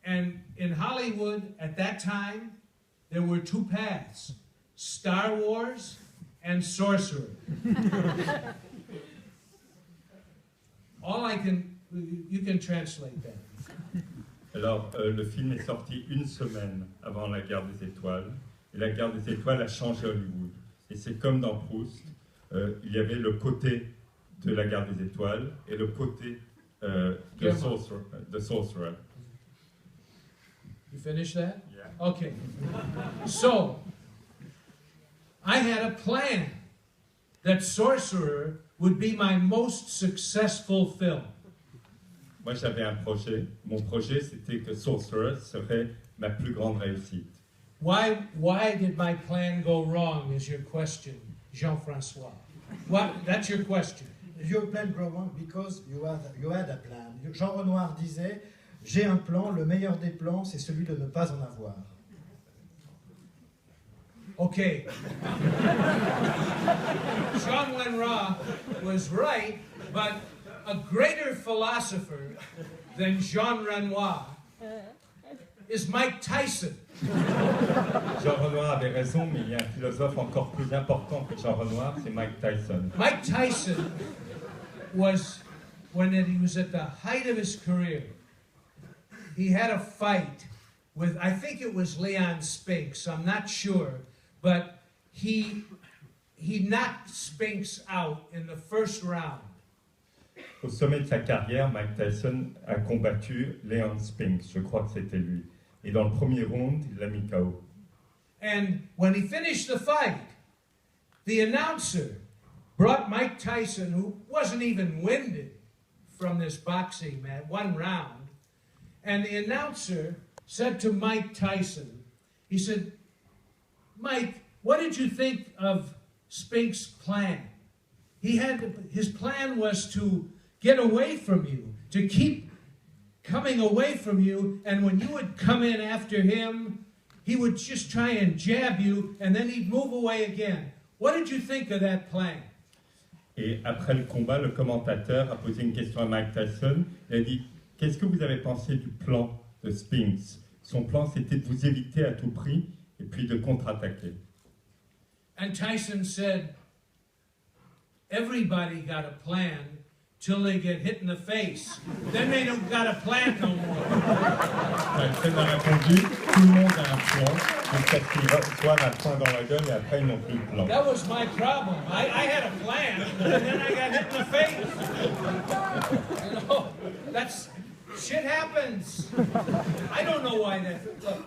And in Hollywood, at that time, there were two paths, Star Wars and Sorcerer. You can translate that. Alors, le film est sorti 1 semaine avant la guerre des étoiles, et la guerre des étoiles a changé Hollywood. Et c'est comme dans Proust, il y avait le côté de la guerre des étoiles et le côté de Sorcerer. You finished that? Yeah. Okay. So, I had a plan that Sorcerer would be my most successful film. Moi, j'avais un projet. Mon projet, c'était que Sorcerer serait ma plus grande réussite. Why did my plan go wrong is your question, Jean-François. That's your question. Your plan go wrong because you had a plan. Jean Renoir disait, j'ai un plan, le meilleur des plans, c'est celui de ne pas en avoir. Okay. Jean Renoir was right, but a greater philosopher than Jean Renoir is Mike Tyson. Jean Renoir avait raison, mais il y a un philosophe encore plus important que Jean Renoir, c'est Mike Tyson. Mike Tyson was, when he was at the height of his career, he had a fight with, I think it was Leon Spinks, I'm not sure, but he knocked Spinks out in the first round. Au sommet de sa carrière, Mike Tyson a combattu Leon Spinks, je crois que c'était lui. Et dans le premier round, il l'a mis KO. And when he finished the fight, the announcer brought Mike Tyson, who wasn't even winded from this boxing match, 1 round, and the announcer said to Mike Tyson, he said, Mike, what did you think of Spinks' plan? His plan was to get away from you, to keep coming away from you, and when you would come in after him, he would just try and jab you, and then he'd move away again. What did you think of that plan? Et après le combat, le commentateur a posé une question à Mike Tyson. Il a dit, qu'est-ce que vous avez pensé du plan de Spinks? Son plan, c'était de vous éviter à tout prix et puis de contre-attaquer. And Tyson said, everybody got a plan till they get hit in the face. Then they don't got a plan no more. Tyson a répondu, tout le monde a un plan, jusqu'à ce qu'ils reçoivent un point dans la gueule et après ils n'ont plus de plan. That was my problem. I had a plan, and then I got hit in the face. You know, that's, shit happens. I don't know why that, look,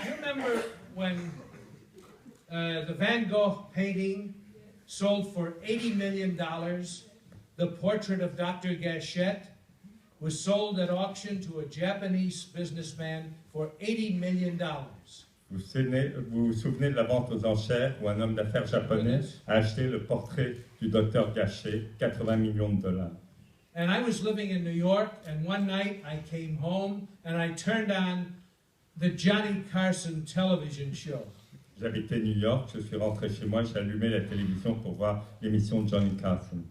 you remember when the Van Gogh painting sold for $80 million. The portrait of Dr. Gachette was sold at auction to a Japanese businessman for $80 million. Vous vous souvenez de la vente aux enchères où un homme d'affaires japonais a acheté le portrait du docteur Gachet, $80 millions. And I was living in New York, and one night I came home and I turned on the Johnny Carson television show. J'habitais New York, je suis rentré chez moi, j'ai allumé la télévision pour voir l'émission de Johnny Carson.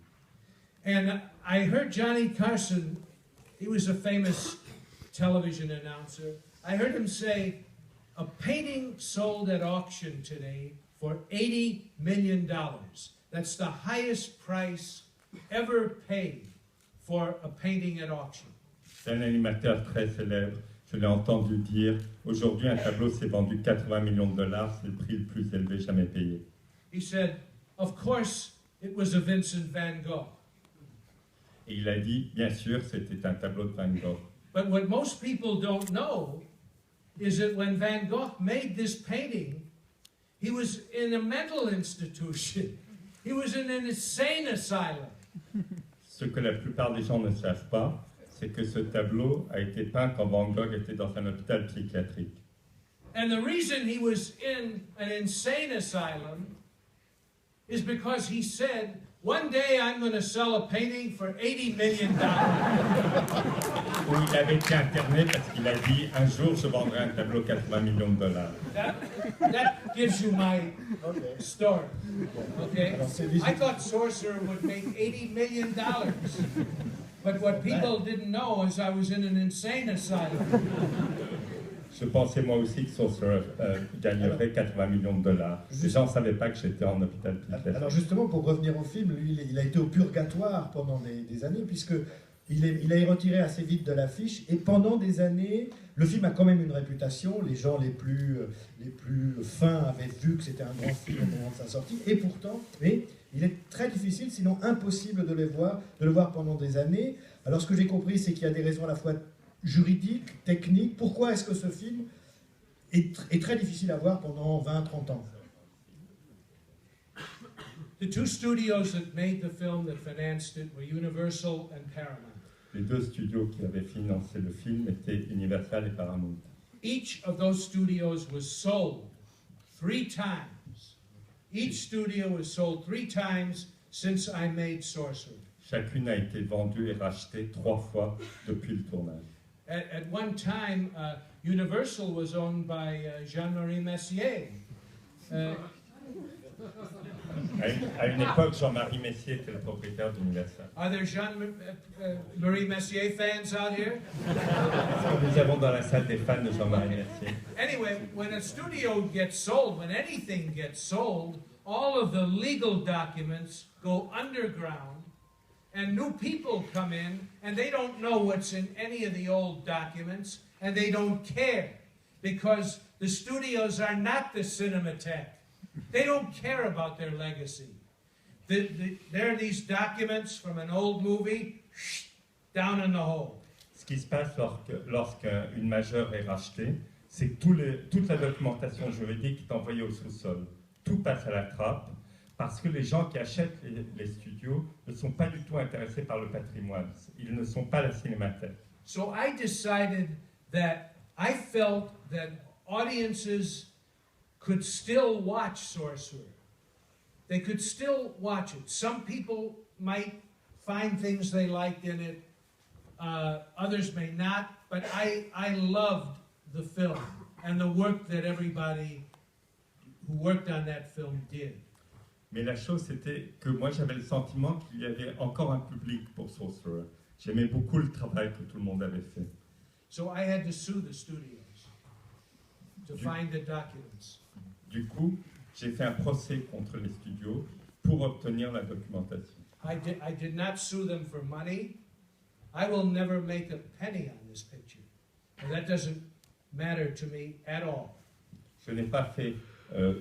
And I heard Johnny Carson, he was a famous television announcer. I heard him say, a painting sold at auction today for $80 million. That's the highest price ever paid for a painting at auction. C'est un animateur très célèbre. Je l'ai entendu dire, aujourd'hui un tableau s'est vendu $80 millions, c'est le prix le plus élevé jamais payé. He said, of course it was a Vincent van Gogh. Et il a dit, bien sûr, c'était un tableau de Van Gogh. But what most people don't know is that when Van Gogh made this painting, he was in a mental institution. He was in an insane asylum. Ce que la plupart des gens ne savent pas, c'est que ce tableau a été peint quand Van Gogh était dans un hôpital psychiatrique. And the reason he was in an insane asylum is because he said, one day I'm going to sell a painting for $80 million. Où il avait été interné parce qu'il a dit, un jour je vendrai un tableau 80 millions de dollars. That gives you my story. Okay? Alors, c'est I thought Sorcerer would make $80 million. But what people didn't know is I was in an insane asylum. Je pensais moi aussi que Sorcerer gagnerait 80 millions de dollars. Les gens ne savaient pas que j'étais en hôpital psychiatrique. Alors justement, pour revenir au film, lui, il a été au purgatoire pendant des années, puisqu'il a retiré assez vite de l'affiche, et pendant des années, le film a quand même une réputation, les gens les plus fins avaient vu que c'était un grand film au moment de sa sortie, et pourtant, il est très difficile, sinon impossible de le voir pendant des années. Alors ce que j'ai compris, c'est qu'il y a des raisons à la fois juridiques, techniques. Pourquoi est-ce que ce film est très difficile à voir pendant 20-30 ans? The two studios that made the film, that financed it, were Universal and Paramount. Les deux studios qui avaient financé le film étaient Universal et Paramount. Each of those studios was sold 3 times. Each studio was sold 3 times since I made Sorcerer. Chacune a été vendue et rachetée 3 fois depuis le tournage. At one time, Universal was owned by Jean-Marie Messier. À une époque, Jean-Marie Messier était le propriétaire d'Universal. Are there Jean-Marie Messier fans out here? Nous avons dans la salle des fans de Jean-Marie Messier. Anyway, when a studio gets sold, when anything gets sold, all of the legal documents go underground, and new people come in, and they don't know what's in any of the old documents, and they don't care, because the studios are not the Cinémathèque. They don't care about their legacy. There are these documents from an old movie, down in the hole. Ce qui se passe lorsqu'une majeure est rachetée, c'est que toute la documentation juridique est envoyée au sous-sol. Tout passe à la trappe, parce que les gens qui achètent les studios ne sont pas du tout intéressés par le patrimoine. Ils ne sont pas la Cinémathèque. So I decided that I felt that audiences could still watch Sorcerer. They could still watch it. Some people might find things they liked in it, others may not, but I loved the film and the work that everybody who worked on that film did. Mais la chose, c'était que moi, j'avais le sentiment qu'il y avait encore un public pour Sorcerer. J'aimais beaucoup le travail que tout le monde avait fait. So I had to sue the studios to find the documents. Du coup, j'ai fait un procès contre les studios pour obtenir la documentation. I did not sue them for money. I will never make a penny on this picture. And that doesn't matter to me at all. Je n'ai pas fait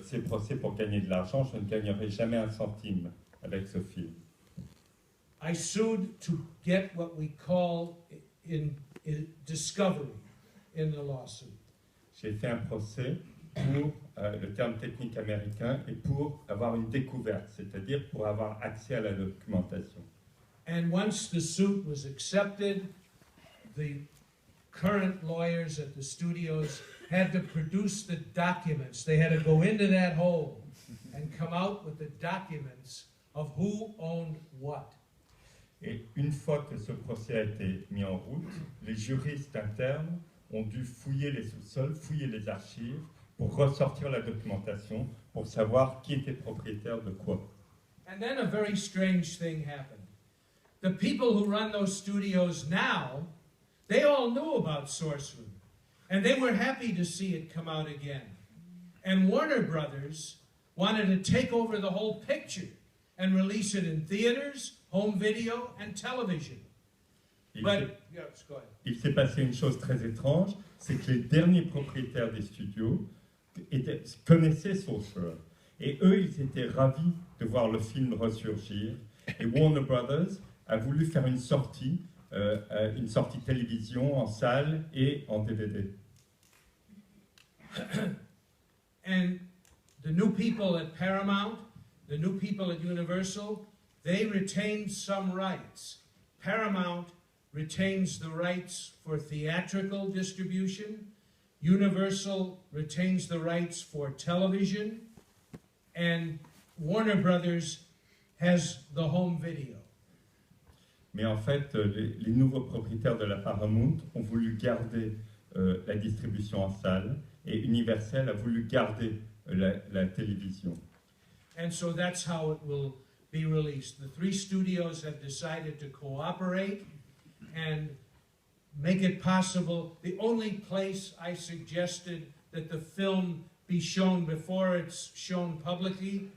ces procès pour gagner de l'argent. Je ne gagnerai jamais un centime avec ce film. I sued to get what we call in discovery in the lawsuit. J'ai fait un procès pour le terme technique américain et pour avoir une découverte, c'est-à-dire pour avoir accès à la documentation. And once the suit was accepted, the current lawyers at the studios had to produce the documents. They had to go into that hole and come out with the documents of who owned what. Et une fois que ce procès a été mis en route, les juristes internes ont dû fouiller les sous-sols, fouiller les archives pour ressortir la documentation, pour savoir qui était propriétaire de quoi. And then a very strange thing happened. The people who run those studios now, they all knew about Sorcerer, and they were happy to see it come out again. And Warner Brothers wanted to take over the whole picture and release it in theaters, home video, and television. Il s'est passé une chose très étrange, c'est que les derniers propriétaires des studios connaissaient Sorcerer. Et eux, ils étaient ravis de voir le film ressurgir. Et Warner Brothers a voulu faire une sortie télévision en salle et en DVD. And the new people at Paramount, the new people at Universal, they retained some rights. Paramount retains the rights for theatrical distribution. Universal retains the rights for television. And Warner Brothers has the home video. Mais en fait, les nouveaux propriétaires de la Paramount ont voulu garder la distribution en salle et Universal a voulu garder la télévision. And so that's how it will be released. The three studios have decided to cooperate and make it possible. The only place I suggested that the film be shown before it's shown publicly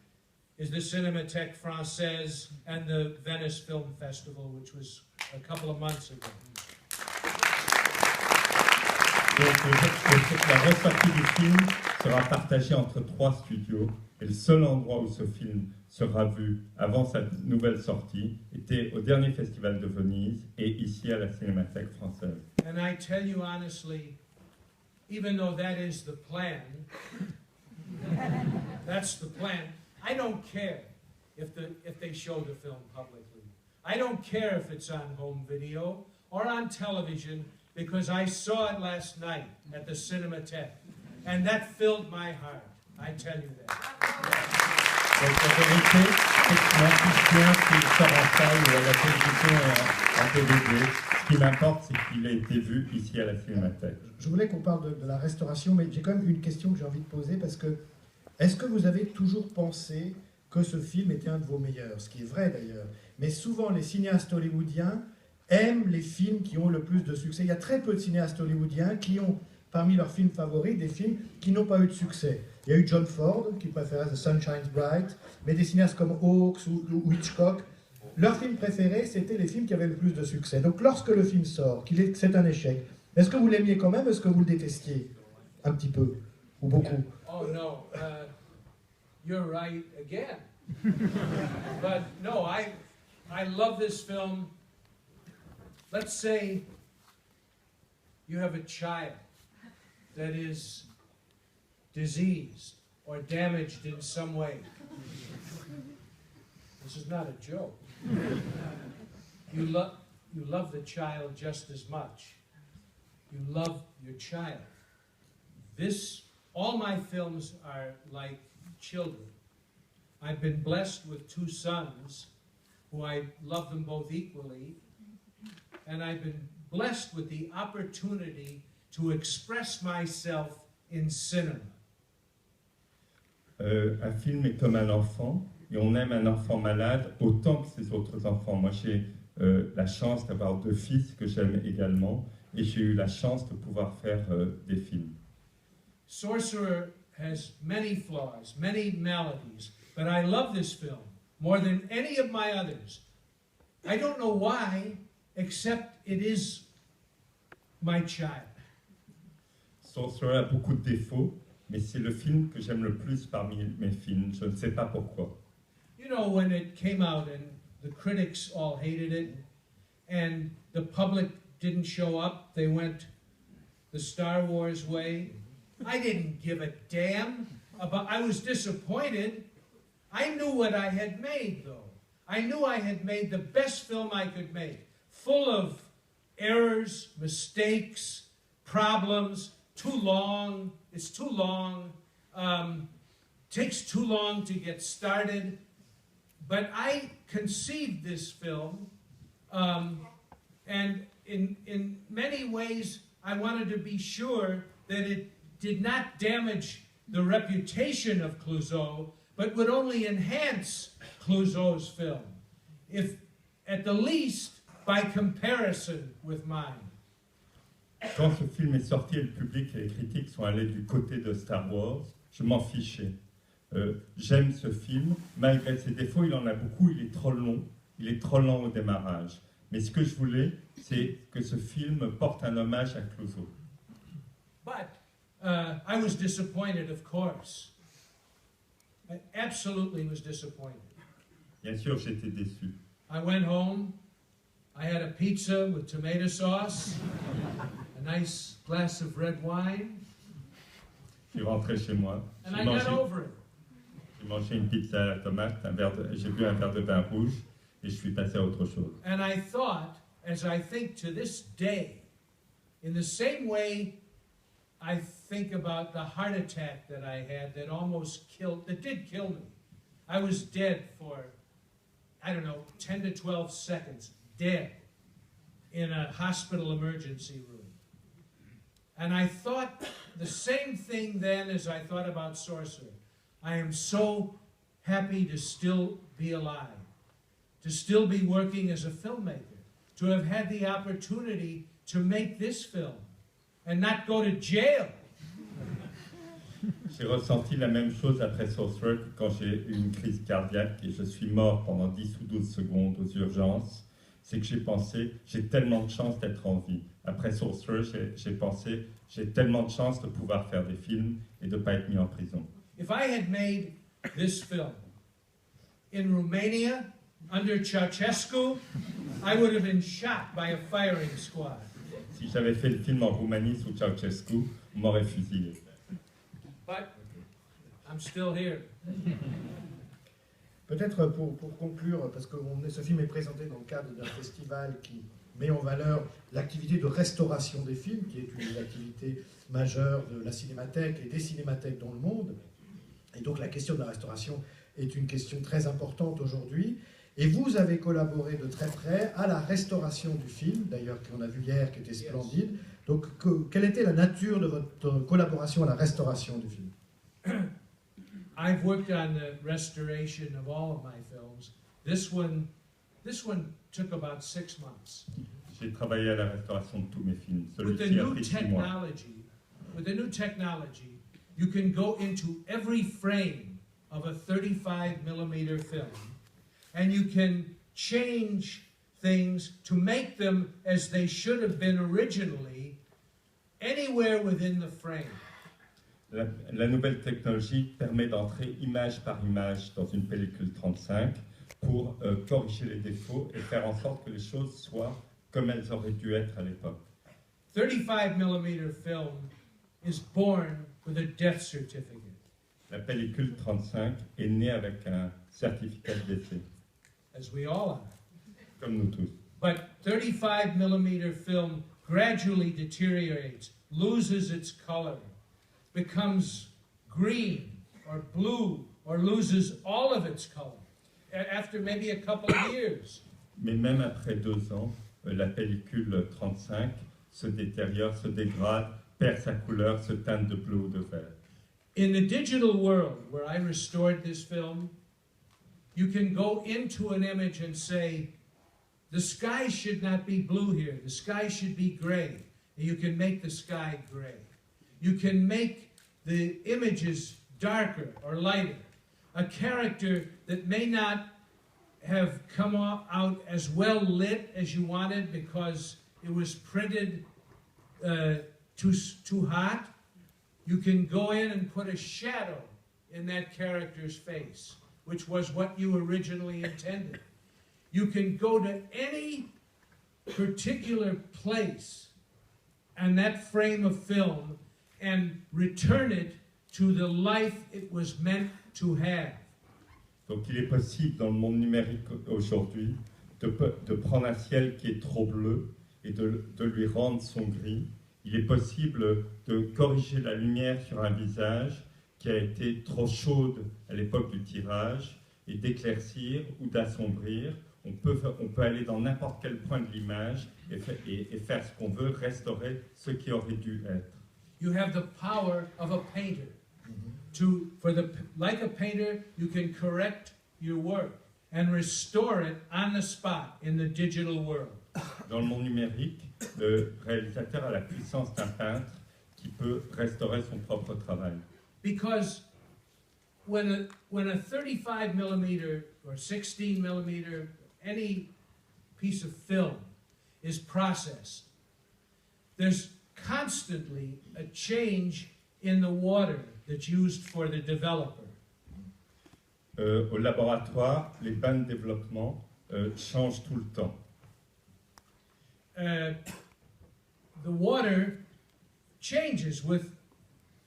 is the Cinémathèque Française and the Venice Film Festival, which was a couple of months ago. Donc, la ressortie du film sera partagée entre 3 studios et le seul endroit où ce film sera vu avant sa nouvelle sortie était au dernier festival de Venise et ici à la Cinémathèque française. And I tell you honestly, even though that is the plan, that's the plan, I don't care if they show the film publicly. I don't care if it's on home video or on television, because I saw it last night at the Cinémathèque, and that filled my heart. I tell you that. Donc la vérité, c'est que l'intuition qu'il sort en salle ou à la télévision en DVD, ce qui m'importe, c'est qu'il ait été vu ici à la Cinémathèque. Je voulais qu'on parle de la restauration, mais j'ai quand même une question que j'ai envie de poser, parce que est-ce que vous avez toujours pensé que ce film était un de vos meilleurs? Ce qui est vrai d'ailleurs. Mais souvent, les cinéastes hollywoodiens aiment les films qui ont le plus de succès. Il y a très peu de cinéastes hollywoodiens qui ont, parmi leurs films favoris, des films qui n'ont pas eu de succès. Il y a eu John Ford, qui préférait The Sun Shines Bright, mais des cinéastes comme Hawks ou Hitchcock, leurs films préférés, c'était les films qui avaient le plus de succès. Donc lorsque le film sort, c'est un échec, est-ce que vous l'aimiez quand même, est-ce que vous le détestiez? Un petit peu, ou beaucoup? Oh no, you're right again. But no, I love this film. Let's say you have a child that is diseased or damaged in some way. This is not a joke. You love the child just as much. You love your child. All my films are like children. I've been blessed with 2 sons who I love them both equally. And I've been blessed with the opportunity to express myself in cinema. Un film est comme un enfant, et on aime un enfant malade autant que ses autres enfants. Moi, j'ai la chance d'avoir 2 fils que j'aime également, et j'ai eu la chance de pouvoir faire des films. Sorcerer has many flaws, many maladies, but I love this film more than any of my others. I don't know why, except it is my child. Sorcerer a beaucoup de défauts, mais c'est le film que j'aime le plus parmi mes films. Je ne sais pas pourquoi. You know, when it came out and the critics all hated it, and the public didn't show up, they went the Star Wars way. I didn't give a damn about, I was disappointed. I knew what I had made, though. I knew I had made the best film I could make, full of errors, mistakes, problems, too long, it's too long, takes too long to get started. But I conceived this film, and in many ways, I wanted to be sure that it did not damage the reputation of Clouzot, but would only enhance Clouzot's film, if at the least by comparison with mine. Quand ce film est sorti et le public et les critiques sont allés du côté de Star Wars, je m'en fichais. J'aime ce film, malgré ses défauts, il en a beaucoup, il est trop lent au démarrage. Mais ce que je voulais, c'est que ce film porte un hommage à Clouzot. But I was disappointed, of course. I absolutely was disappointed. Bien sûr, j'étais déçu. I went home I had a pizza with tomato sauce, a nice glass of red wine, Je suis rentré chez moi. and I got over it. J'ai mangé une pizza à la tomate, j'ai bu un verre de vin rouge et je suis passé à autre chose. And I thought, as I think to this day, in the same way I think about the heart attack that I had that did kill me. I was dead for, 10 to 12 seconds, dead in a hospital emergency room. And I thought the same thing then as I thought about Sorcerer. I am so happy to still be alive, to still be working as a filmmaker, to have had the opportunity to make this film and not go to jail. J'ai ressenti la même chose après Sorcerer quand j'ai eu une crise cardiaque et je suis mort pendant 10 ou 12 secondes aux urgences. C'est que j'ai pensé, j'ai tellement de chance d'être en vie. Après Sorcerer, j'ai pensé, j'ai tellement de chance de pouvoir faire des films et de ne pas être mis en prison. If I had made this film in Romania under Ceausescu, I would have been shot by a firing squad. Si j'avais fait le film en Roumanie sous Ceausescu, on m'aurait fusillé. But I'm still here. Peut-être pour conclure, parce que ce film est présenté dans le cadre d'un festival qui met en valeur l'activité de restauration des films, qui est une activité majeure de la Cinémathèque et des cinémathèques dans le monde. Et donc la question de la restauration est une question très importante aujourd'hui. Et vous avez collaboré de très près à la restauration du film, d'ailleurs qu'on a vu hier, qui était splendide. Donc quelle était la nature de votre collaboration à la restauration du film? I've worked on the restoration of all of my films. This one took about 6 months. J'ai travaillé à la restauration de tous mes films. With the Celui-ci a new pris 6 mois. technology, you can go into every frame of a 35mm film, and you can change things to make them as they should have been originally, anywhere within the frame. La nouvelle technologie permet d'entrer image par image dans une pellicule 35 pour corriger les défauts et faire en sorte que les choses soient comme elles auraient dû être à l'époque. 35mm film is born with a death certificate. La pellicule 35 est née avec un certificat de décès, As we all are. comme nous tous. But 35mm film gradually deteriorates, loses its color, becomes green or blue, or loses all of its color after maybe a couple of years. Mais même après 2 ans, la pellicule 35 se détériore, se dégrade, perd sa couleur, se teinte de bleu ou de vert. In the digital world where I restored this film, you can go into an image and say, the sky should not be blue here, the sky should be gray. And you can make the sky gray. You can make the images darker or lighter. A character that may not have come out as well lit as you wanted because it was printed too hot. You can go in and put a shadow in that character's face, which was what you originally intended. You can go to any particular place and that frame of film and return it to the life it was meant to have. Donc il est possible dans le monde numérique aujourd'hui de prendre un ciel qui est trop bleu et de lui rendre son gris. Il est possible de corriger la lumière sur un visage qui a été trop chaude à l'époque du tirage et d'éclaircir ou d'assombrir. On peut aller dans n'importe quel point de l'image et faire ce qu'on veut, restaurer ce qui aurait dû être. You have the power of a painter. Like a painter, you can correct your work and restore it on the spot in the digital world. Dans le monde numérique, le réalisateur a la puissance d'un peintre qui peut restaurer son propre travail. Because when a 35mm or 16mm, any piece of film is processed, there's constantly a change in the water that's used for the developer. Au laboratoire, les bains de développement changent tout le temps. the water changes with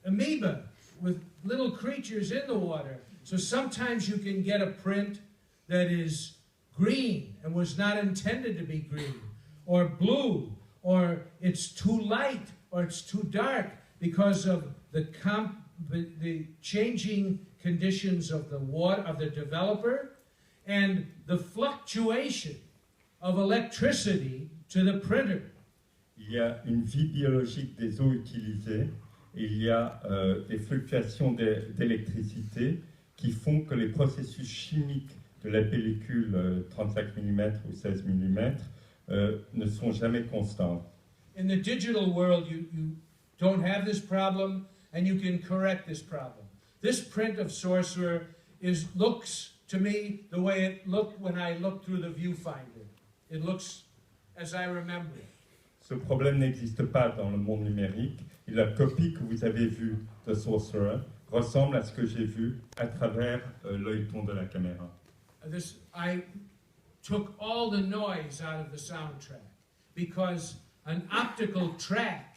amoeba, with little creatures in the water. So sometimes you can get a print that is green and was not intended to be green, or blue, or it's too light, or it's too dark because of the changing conditions of the water, of the developer, and the fluctuation of electricity to the printer. Il y a une vie biologique des eaux utilisées, et il y a des fluctuations d'électricité qui font que les processus chimiques de la pellicule 35 mm ou 16 mm ne sont jamais constants. In the digital world, you don't have this problem, and you can correct this problem. This print of Sorcerer looks to me the way it looked when I looked through the viewfinder. It looks as I remember it. Ce problème n'existe pas dans le monde numérique, et la copie que vous avez vue de Sorcerer ressemble à ce que j'ai vu à travers l'œilleton de la caméra. I took all the noise out of the soundtrack because an optical track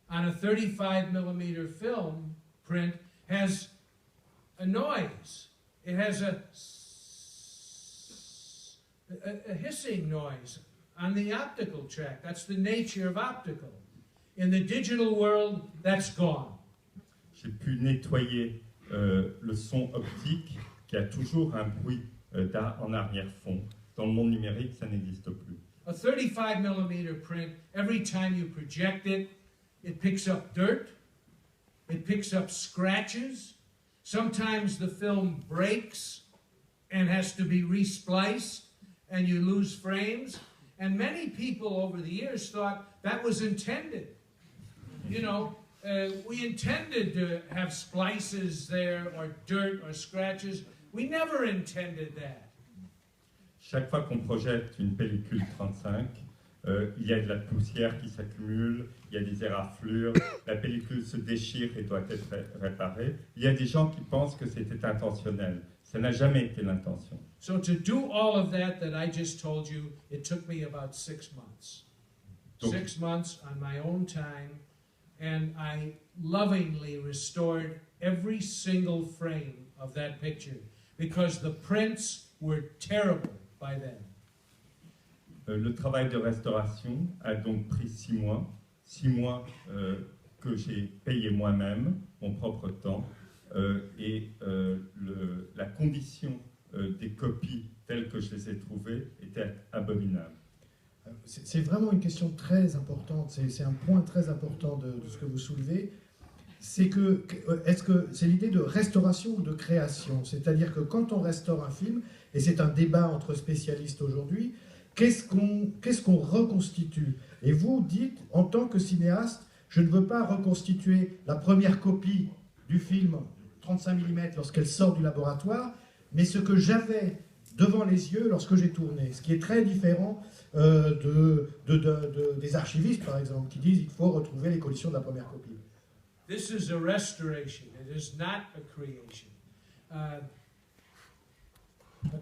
on a 35 millimeter film print has a noise. It has a hissing noise on the optical track. That's the nature of optical. In the digital world, that's gone. J'ai pu nettoyer le son optique qui a toujours un bruit en arrière-fond. Dans le monde numérique, ça n'existe plus. A 35 millimeter print, every time you project it, it picks up dirt, it picks up scratches. Sometimes the film breaks and has to be respliced, and you lose frames. And many people over the years thought that was intended. You know, we intended to have splices there, or dirt, or scratches. We never intended that. Chaque fois qu'on projette une pellicule 35, il y a de la poussière qui s'accumule, il y a des éraflures, la pellicule se déchire et doit être réparée. Il y a des gens qui pensent que c'était intentionnel. Ça n'a jamais été l'intention. So to do all of that I just told you, it took me about 6 months. Donc, 6 months on my own time, and I lovingly restored every single frame of that picture because the prints were terrible by then. Le travail de restauration a donc pris 6 mois. 6 mois que j'ai payé moi-même, mon propre temps, et la condition des copies telles que je les ai trouvées était abominable. C'est vraiment une question très importante, c'est un point très important de ce que vous soulevez. Est-ce que c'est l'idée de restauration ou de création? C'est-à-dire que quand on restaure un film, et c'est un débat entre spécialistes aujourd'hui, qu'est-ce qu'on reconstitue? Et vous dites, en tant que cinéaste, je ne veux pas reconstituer la première copie du film 35 mm lorsqu'elle sort du laboratoire, mais ce que j'avais devant les yeux lorsque j'ai tourné, ce qui est très différent des archivistes, par exemple, qui disent qu'il faut retrouver les conditions de la première copie. This is a restoration. It is not a creation. A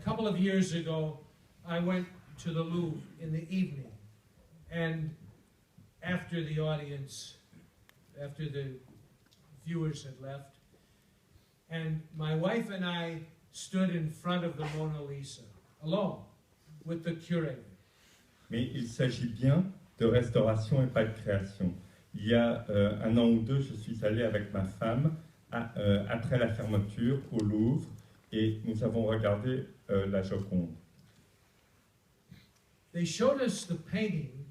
couple of years ago, I went to the Louvre in the evening, and after the audience, after the viewers had left, and my wife and I stood in front of the Mona Lisa, alone, with the curator. Mais il s'agit bien de restauration et pas de création. Il y a 1 an ou 2, je suis allé avec ma femme après la fermeture au Louvre et nous avons regardé la Joconde. They showed us the painting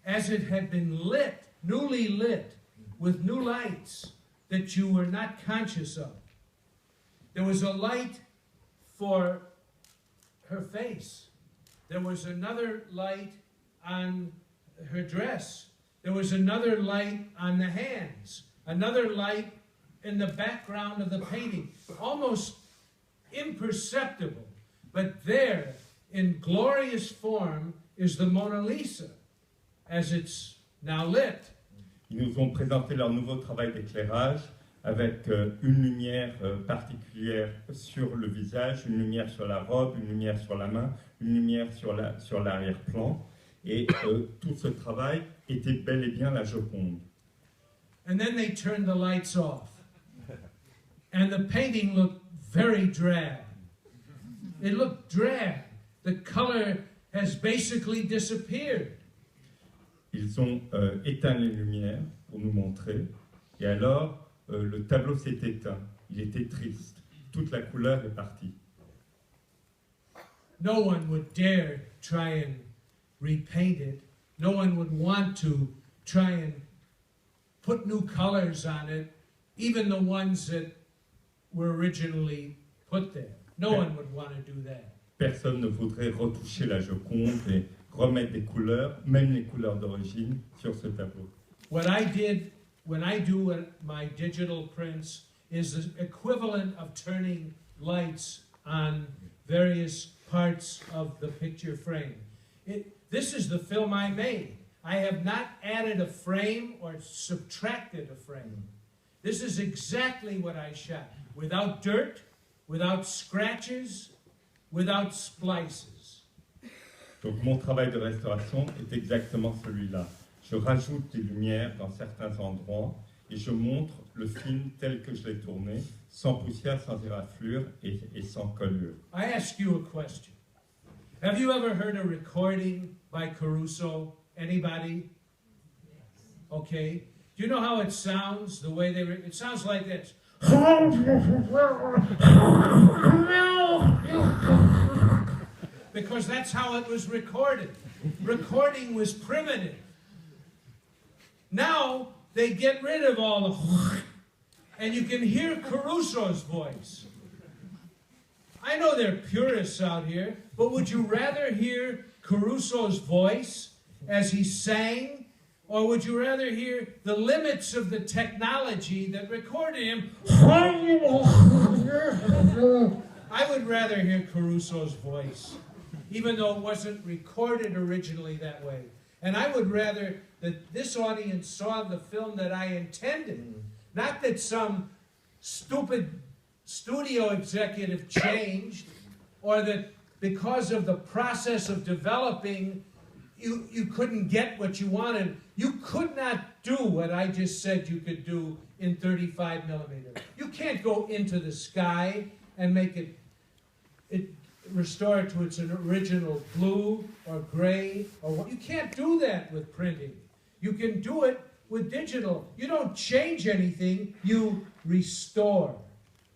as it had been lit, newly lit, with new lights that you were not conscious of. There was a light for her face. There was another light on her dress. There was another light on the hands. Another light in the background of the painting. Almost imperceptible. But there, in glorious form, is the Mona Lisa, as it's now lit. Ils nous ont présenté leur nouveau travail d'éclairage avec une lumière particulière sur le visage, une lumière sur la robe, une lumière sur la main, une lumière sur l'arrière-plan. Et tout ce travail était bel et bien la Joconde. And then they turned the lights off. And the painting looked very drab. It looked drab. The color has basically disappeared. Ils ont éteint les lumières pour nous montrer. Et alors, le tableau s'est éteint. Il était triste. Toute la couleur est partie. No one would dare try and repaint it. No one would want to try and put new colors on it, even the ones that were originally put there. No one would want to do that. Personne ne voudrait retoucher la Joconde et remettre des couleurs, même les couleurs d'origine, sur ce tableau. What I did when I do my digital prints is the equivalent of turning lights on various parts of the picture frame. This is the film I made. I have not added a frame or subtracted a frame. This is exactly what I shot, without dirt, without scratches, without splices. Donc mon travail de restauration est exactement celui-là. Je rajoute des lumières dans certains endroits et je montre le film tel que je l'ai tourné, sans poussière, sans éraflure et sans collure. I ask you a question. Have you ever heard a recording by Caruso? Anybody? Okay. Do you know how it sounds? The way it sounds like this. Because that's how it was recorded. Recording was primitive. Now they get rid of all the and you can hear Caruso's voice. I know there are purists out here, but would you rather hear Caruso's voice as he sang, or would you rather hear the limits of the technology that recorded him? I would rather hear Caruso's voice, even though it wasn't recorded originally that way. And I would rather that this audience saw the film that I intended, not that some stupid studio executive changed, or that because of the process of developing, you couldn't get what you wanted. You could not do what I just said you could do in 35 millimeter. You can't go into the sky and make it restore it to its original blue or gray or what. You can't do that with printing. You can do it with digital. You don't change anything, you restore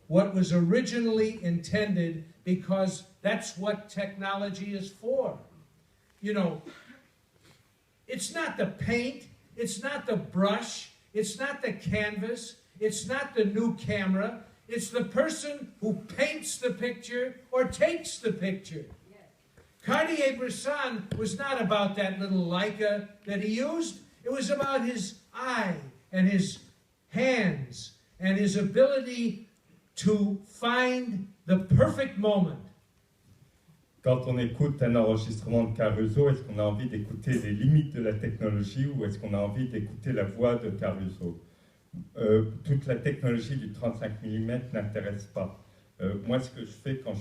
what was originally intended, because that's what technology is for. You know, it's not the paint, it's not the brush, it's not the canvas, it's not the new camera, it's the person who paints the picture or takes the picture. Cartier-Bresson was not about that little Leica that he used. It was about his eye and his hands and his ability to find the perfect moment. Quand on écoute un enregistrement de Caruso, est-ce qu'on a envie d'écouter les limites de la technologie ou est-ce qu'on a envie d'écouter la voix de Caruso? Toute la technologie du 35 mm n'intéresse pas. Moi, ce que je fais quand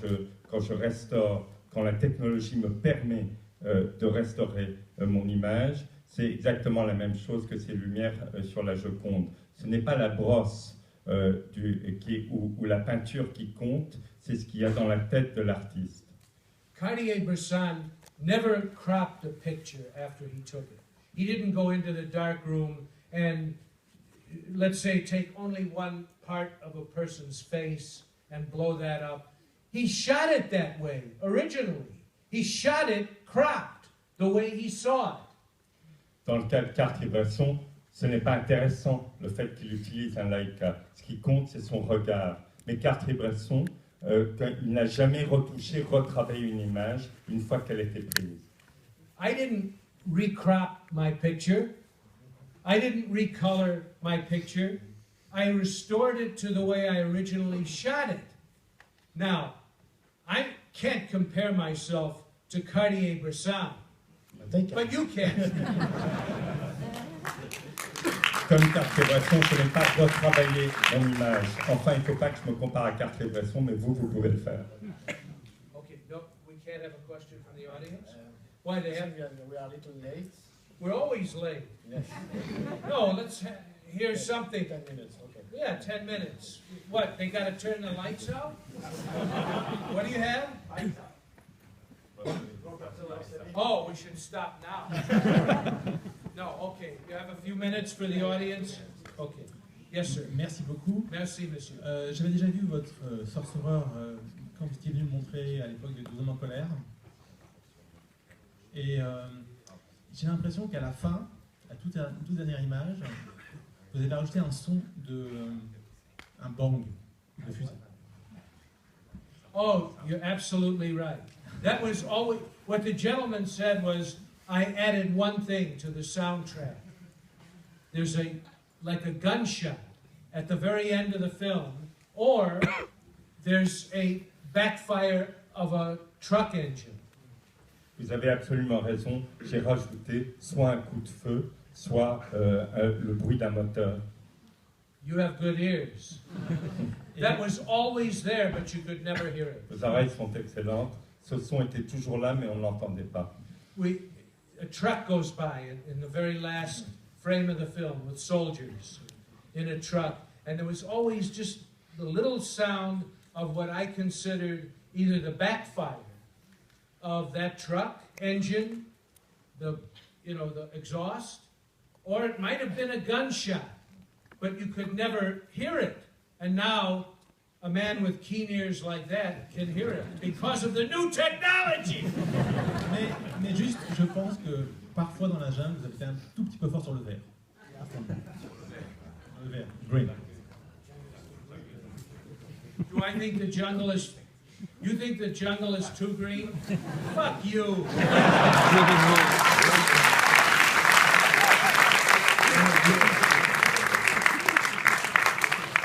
je restaure, quand la technologie me permet de restaurer mon image, c'est exactement la même chose que ces lumières sur la Joconde. Ce n'est pas la brosse ou la peinture qui compte, c'est ce qu'il y a dans la tête de l'artiste. Cartier-Bresson never cropped a picture after he took it. He didn't go into the dark room and, let's say, take only one part of a person's face and blow that up. He shot it that way, originally. He shot it cropped, the way he saw it. Dans le cas de Cartier-Bresson, ce n'est pas intéressant le fait qu'il utilise un Leica. Ce qui compte, c'est son regard. Mais Cartier-Bresson, il n'a jamais retouché, retravaillé une image une fois qu'elle était prise. I didn't recrop my picture. I didn't recolor my picture. I restored it to the way I originally shot it. Now, I can't compare myself to Cartier-Bresson, but you can. Comme Cartier-Bresson, je n'ai pas retravaillé mon image. Enfin, il ne faut pas que je me compare à Cartier-Bresson, mais vous pouvez le faire. Okay, no, we can't have a question from the audience? Why they have? We are a little late. We're always late. Yes. No, let's hear something. 10 minutes, okay. Yeah, 10 minutes. What, they got to turn the lights out? What do you have? Oh, we should stop now. No, okay. You have a few minutes for the audience? Okay. Yes, sir. Merci beaucoup. Merci, monsieur. J'avais déjà vu votre Sorcerer quand vous étiez venu me montrer à l'époque de 12 hommes en colère. Et j'ai l'impression qu'à la fin, à toute dernière image, vous avez rajouté un son de un bang, de fusil. Oh, you're absolutely right. That was always, what the gentleman said was, I added one thing to the soundtrack. There's like a gunshot at the very end of the film, or there's a backfire of a truck engine. Vous avez absolument raison, j'ai rajouté soit un coup de feu, soit le bruit d'un moteur. You have good ears. That was always there, but you could never hear it. Vos oreilles sont excellentes, ce son était toujours là, mais on ne l'entendait pas. A truck goes by in the very last frame of the film with soldiers in a truck, and there was always just the little sound of what I considered either the backfire of that truck engine, the exhaust, or it might have been a gunshot, but you could never hear it. And now a man with keen ears like that can hear it because of the new technology. Mais juste, je pense que parfois dans la jungle, vous avez été un tout petit peu fort sur le vert. Le vert, green. Do I think the jungle is... You think the jungle is too green? Fuck you!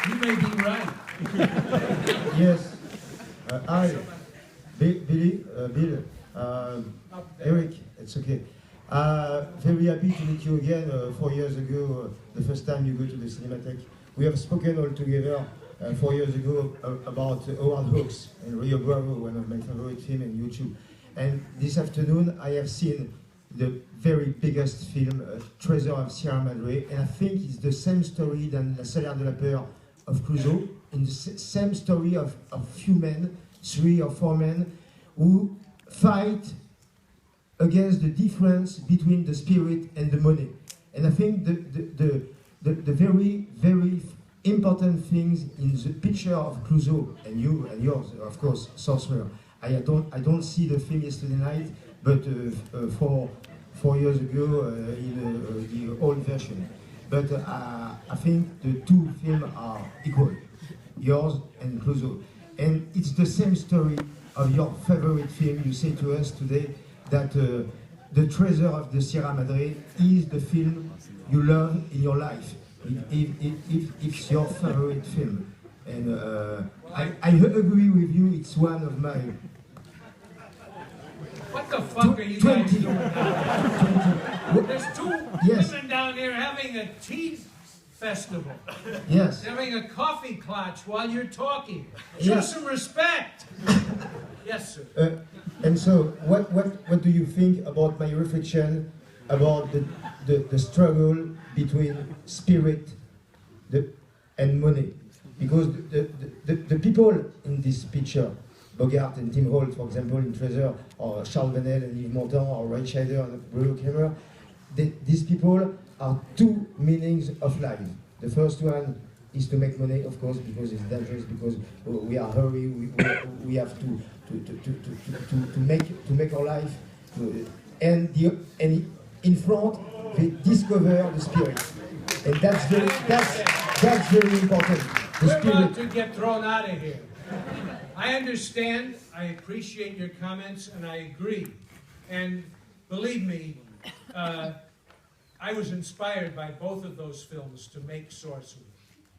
You may be right. Yes. Hi, Bill, Eric, it's okay. Very happy to meet you again 4 years ago, the first time you go to the Cinémathèque. We have spoken all together 4 years ago about Howard Hawks and Rio Bravo, one of my favorite films on YouTube. And this afternoon I have seen the very biggest film, Treasure of Sierra Madre, and I think it's the same story than La Salaire de la Peur of Clouseau, in the same story of few men, 3 or 4 men, who fight against the difference between the spirit and the money. And I think the very, very important things in the picture of Clouseau, and you and yours, of course, Sorcerer. I don't see the film yesterday night, but 4 years ago in the old version. But I think the two films are equal, yours and Clouseau. And it's the same story of your favorite film. You say to us today that The Treasure of the Sierra Madre is the film you love in your life. If it's your favorite film. And I agree with you, it's one of my... What the fuck are you guys doing now? There's 2 women down here having a tea festival. Yes. They're having a coffee clutch while you're talking. Show some respect. Yes, sir. And so, what do you think about my reflection about the struggle between spirit and money? Because the people in this picture, Bogart and Tim Holt, for example, in Treasure, or Charles Vanel and Yves Montand, or Ray Scheider and Bruno Kremer, these people are 2 meanings of life. The first one is to make money, of course, because it's dangerous, because we are hurry, we have to make our life, and in front they discover the spirit, and that's very important. We're about to get thrown out of here. I understand, I appreciate your comments, and I agree. And believe me, I was inspired by both of those films to make Sorcerer.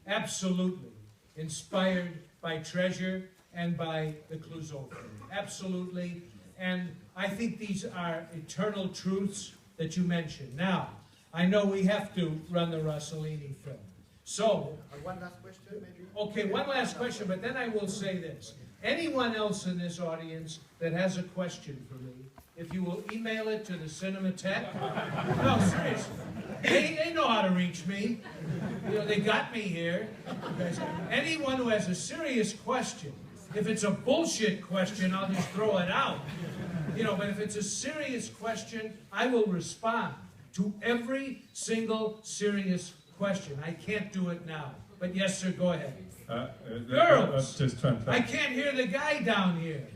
Absolutely. Inspired by Treasure and by the Clouseau film. Absolutely. And I think these are eternal truths that you mentioned. Now, I know we have to run the Rossellini film. So, one last question, maybe? Okay, one last question, but then I will say this. Anyone else in this audience that has a question for me if you will email it to the Cinémathèque. No, seriously. They know how to reach me. You know, they got me here. Anyone who has a serious question, if it's a bullshit question, I'll just throw it out. You know, but if it's a serious question, I will respond to every single serious question. I can't do it now. But yes, sir, go ahead. Girls! I can't hear the guy down here.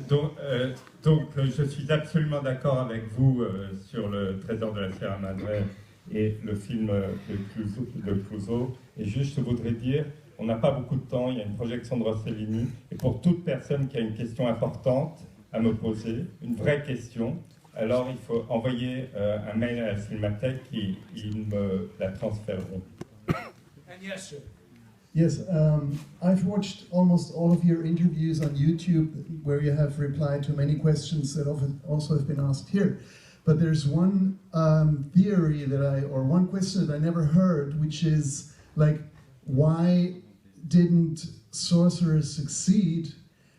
Donc, je suis absolument d'accord avec vous sur le Trésor de la Sierra Madre et le film de Clouseau. Et juste, je voudrais dire, on n'a pas beaucoup de temps, il y a une projection de Rossellini. Et pour toute personne qui a une question importante à me poser, une vraie question, alors il faut envoyer un mail à la Cinémathèque et ils me la transféreront. And yes, sir. Yes, I've watched almost all of your interviews on YouTube where you have replied to many questions that also have been asked here. But there's one theory or one question that I never heard, which is like, why didn't Sorcerers succeed?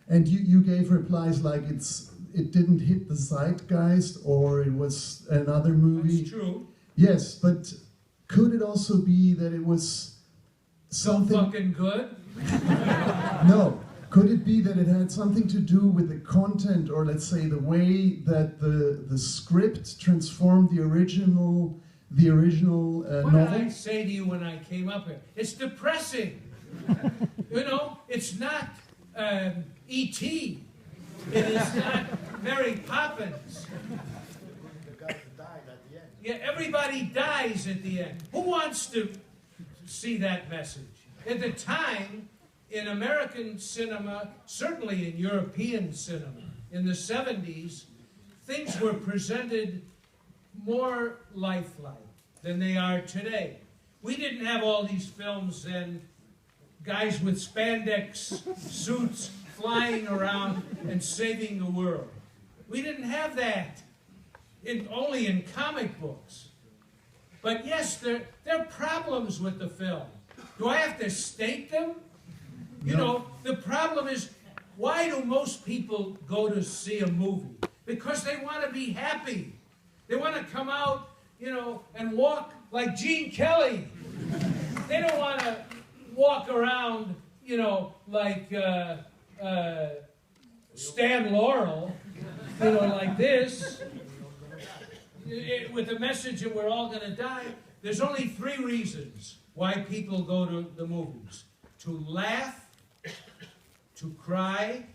And you gave replies like it didn't hit the zeitgeist, or it was another movie. That's true. Yes, but could it also be that it was something fucking good? No. Could it be that it had something to do with the content, or let's say the way that the script transformed the original What novel? did I say to you when I came up here? It's depressing. You know, it's not E.T. It is not Mary Poppins. The guy who died at the end. Yeah, everybody dies at the end. Who wants to see that message? At the time, in American cinema, certainly in European cinema, in the 70s, things were presented more lifelike than they are today. We didn't have all these films and guys with spandex suits flying around and saving the world. We didn't have that, only in comic books. But yes, there are problems with the film. Do I have to state them? You know, the problem is, why do most people go to see a movie? Because they want to be happy. They want to come out, you know, and walk like Gene Kelly. They don't want to walk around, you know, like Stan Laurel, you know, like this, with the message that we're all going to die. There's only 3 reasons why people go to the movies: to laugh, to cry,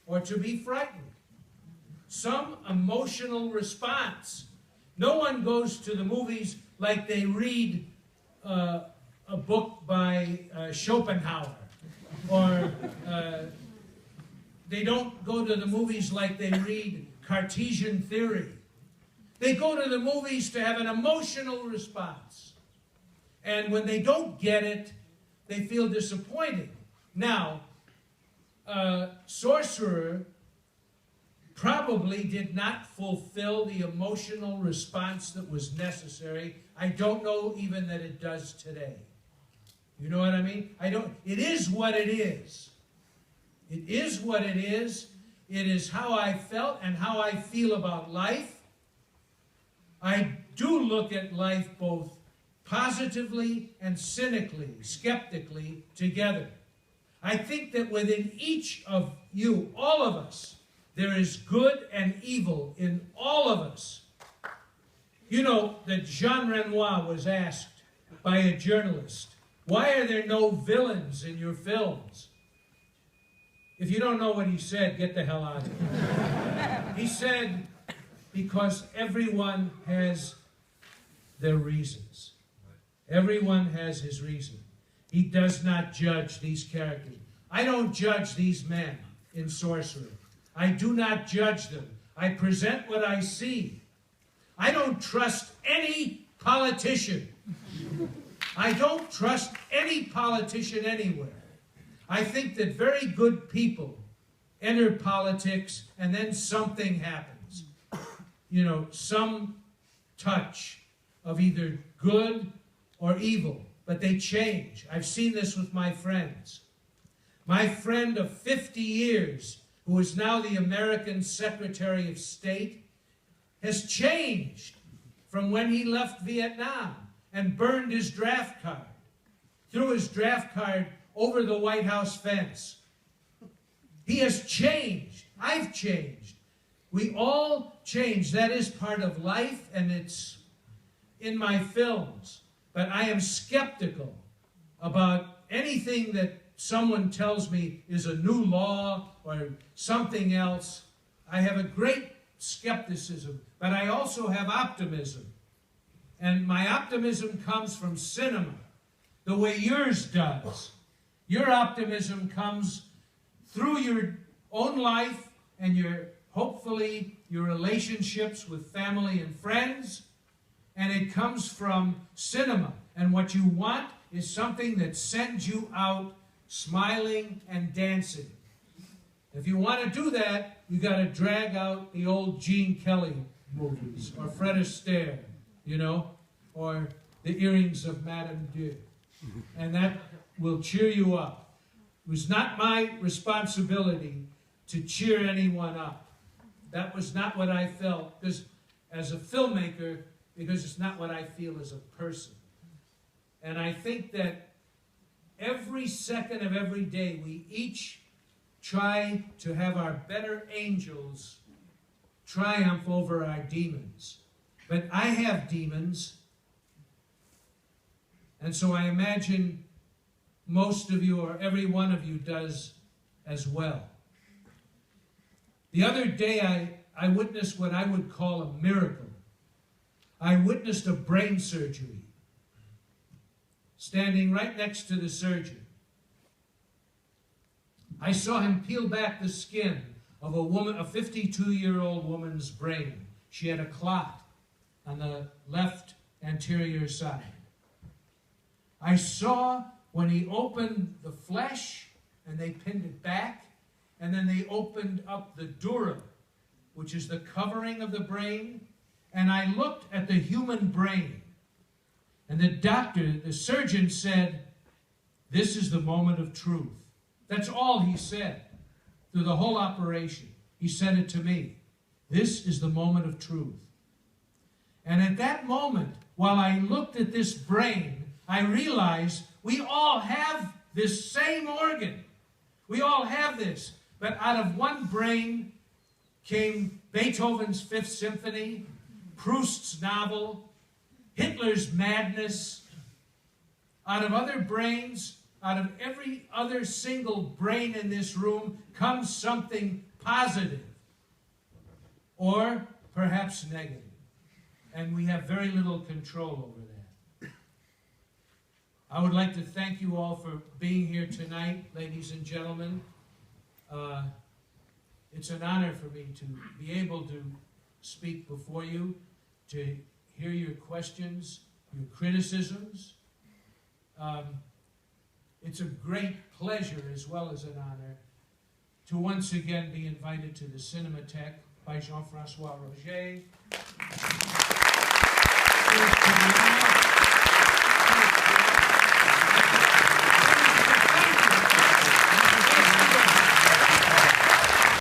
or to be frightened. Some emotional response. No one goes to the movies like they read a book by Schopenhauer, or they don't go to the movies like they read Cartesian theory. They go to the movies to have an emotional response. And when they don't get it, they feel disappointed. Now, Sorcerer probably did not fulfill the emotional response that was necessary. I don't know even that it does today. You know what I mean? It is what it is. It is what it is. It is how I felt and how I feel about life. I do look at life both positively and cynically, skeptically, together. I think that within each of you, all of us, there is good and evil in all of us. You know that Jean Renoir was asked by a journalist, why are there no villains in your films? If you don't know what he said, get the hell out of here. He said, because everyone has their reasons. Everyone has his reason. He does not judge these characters. I don't judge these men in Sorcerer. I do not judge them. I present what I see. I don't trust any politician. I don't trust any politician anywhere. I think that very good people enter politics and then something happens. You know, some touch of either good or evil, but they change. I've seen this with my friends. My friend of 50 years who is now the American Secretary of State, has changed from when he left Vietnam and burned his draft card, threw his draft card over the White House fence. He has changed. I've changed. We all change. That is part of life, and it's in my films. But I am skeptical about anything that someone tells me is a new law or something else. I have a great skepticism, but I also have optimism. And my optimism comes from cinema, the way yours does. Your optimism comes through your own life and hopefully your relationships with family and friends, and it comes from cinema. And what you want is something that sends you out smiling and dancing. If you want to do that, you got to drag out the old Gene Kelly movies, or Fred Astaire, you know, or The Earrings of Madame Dieu. And that will cheer you up. It was not my responsibility to cheer anyone up. That was not what I felt, because as a filmmaker, because it's not what I feel as a person. And I think that every second of every day, we each try to have our better angels triumph over our demons. But I have demons, and so I imagine most of you, or every one of you, does as well. The other day, I witnessed what I would call a miracle. I witnessed a brain surgery, standing right next to the surgeon. I saw him peel back the skin of a 52-year-old woman's brain. She had a clot on the left anterior side. I saw when he opened the flesh and they pinned it back, and then they opened up the dura, which is the covering of the brain, and I looked at the human brain. And the surgeon said, "This is the moment of truth." That's all he said through the whole operation. He said it to me. This is the moment of truth. And at that moment, while I looked at this brain, I realized we all have this same organ. We all have this. But out of one brain came Beethoven's Fifth Symphony, Proust's novel, Hitler's madness. Out of other brains, out of every other single brain in this room, comes something positive, or perhaps negative. And we have very little control over that. I would like to thank you all for being here tonight, ladies and gentlemen. It's an honor for me to be able to speak before you, to hear your questions, your criticisms. It's a great pleasure as well as an honor to once again be invited to the Cinémathèque by Jean-François Roger.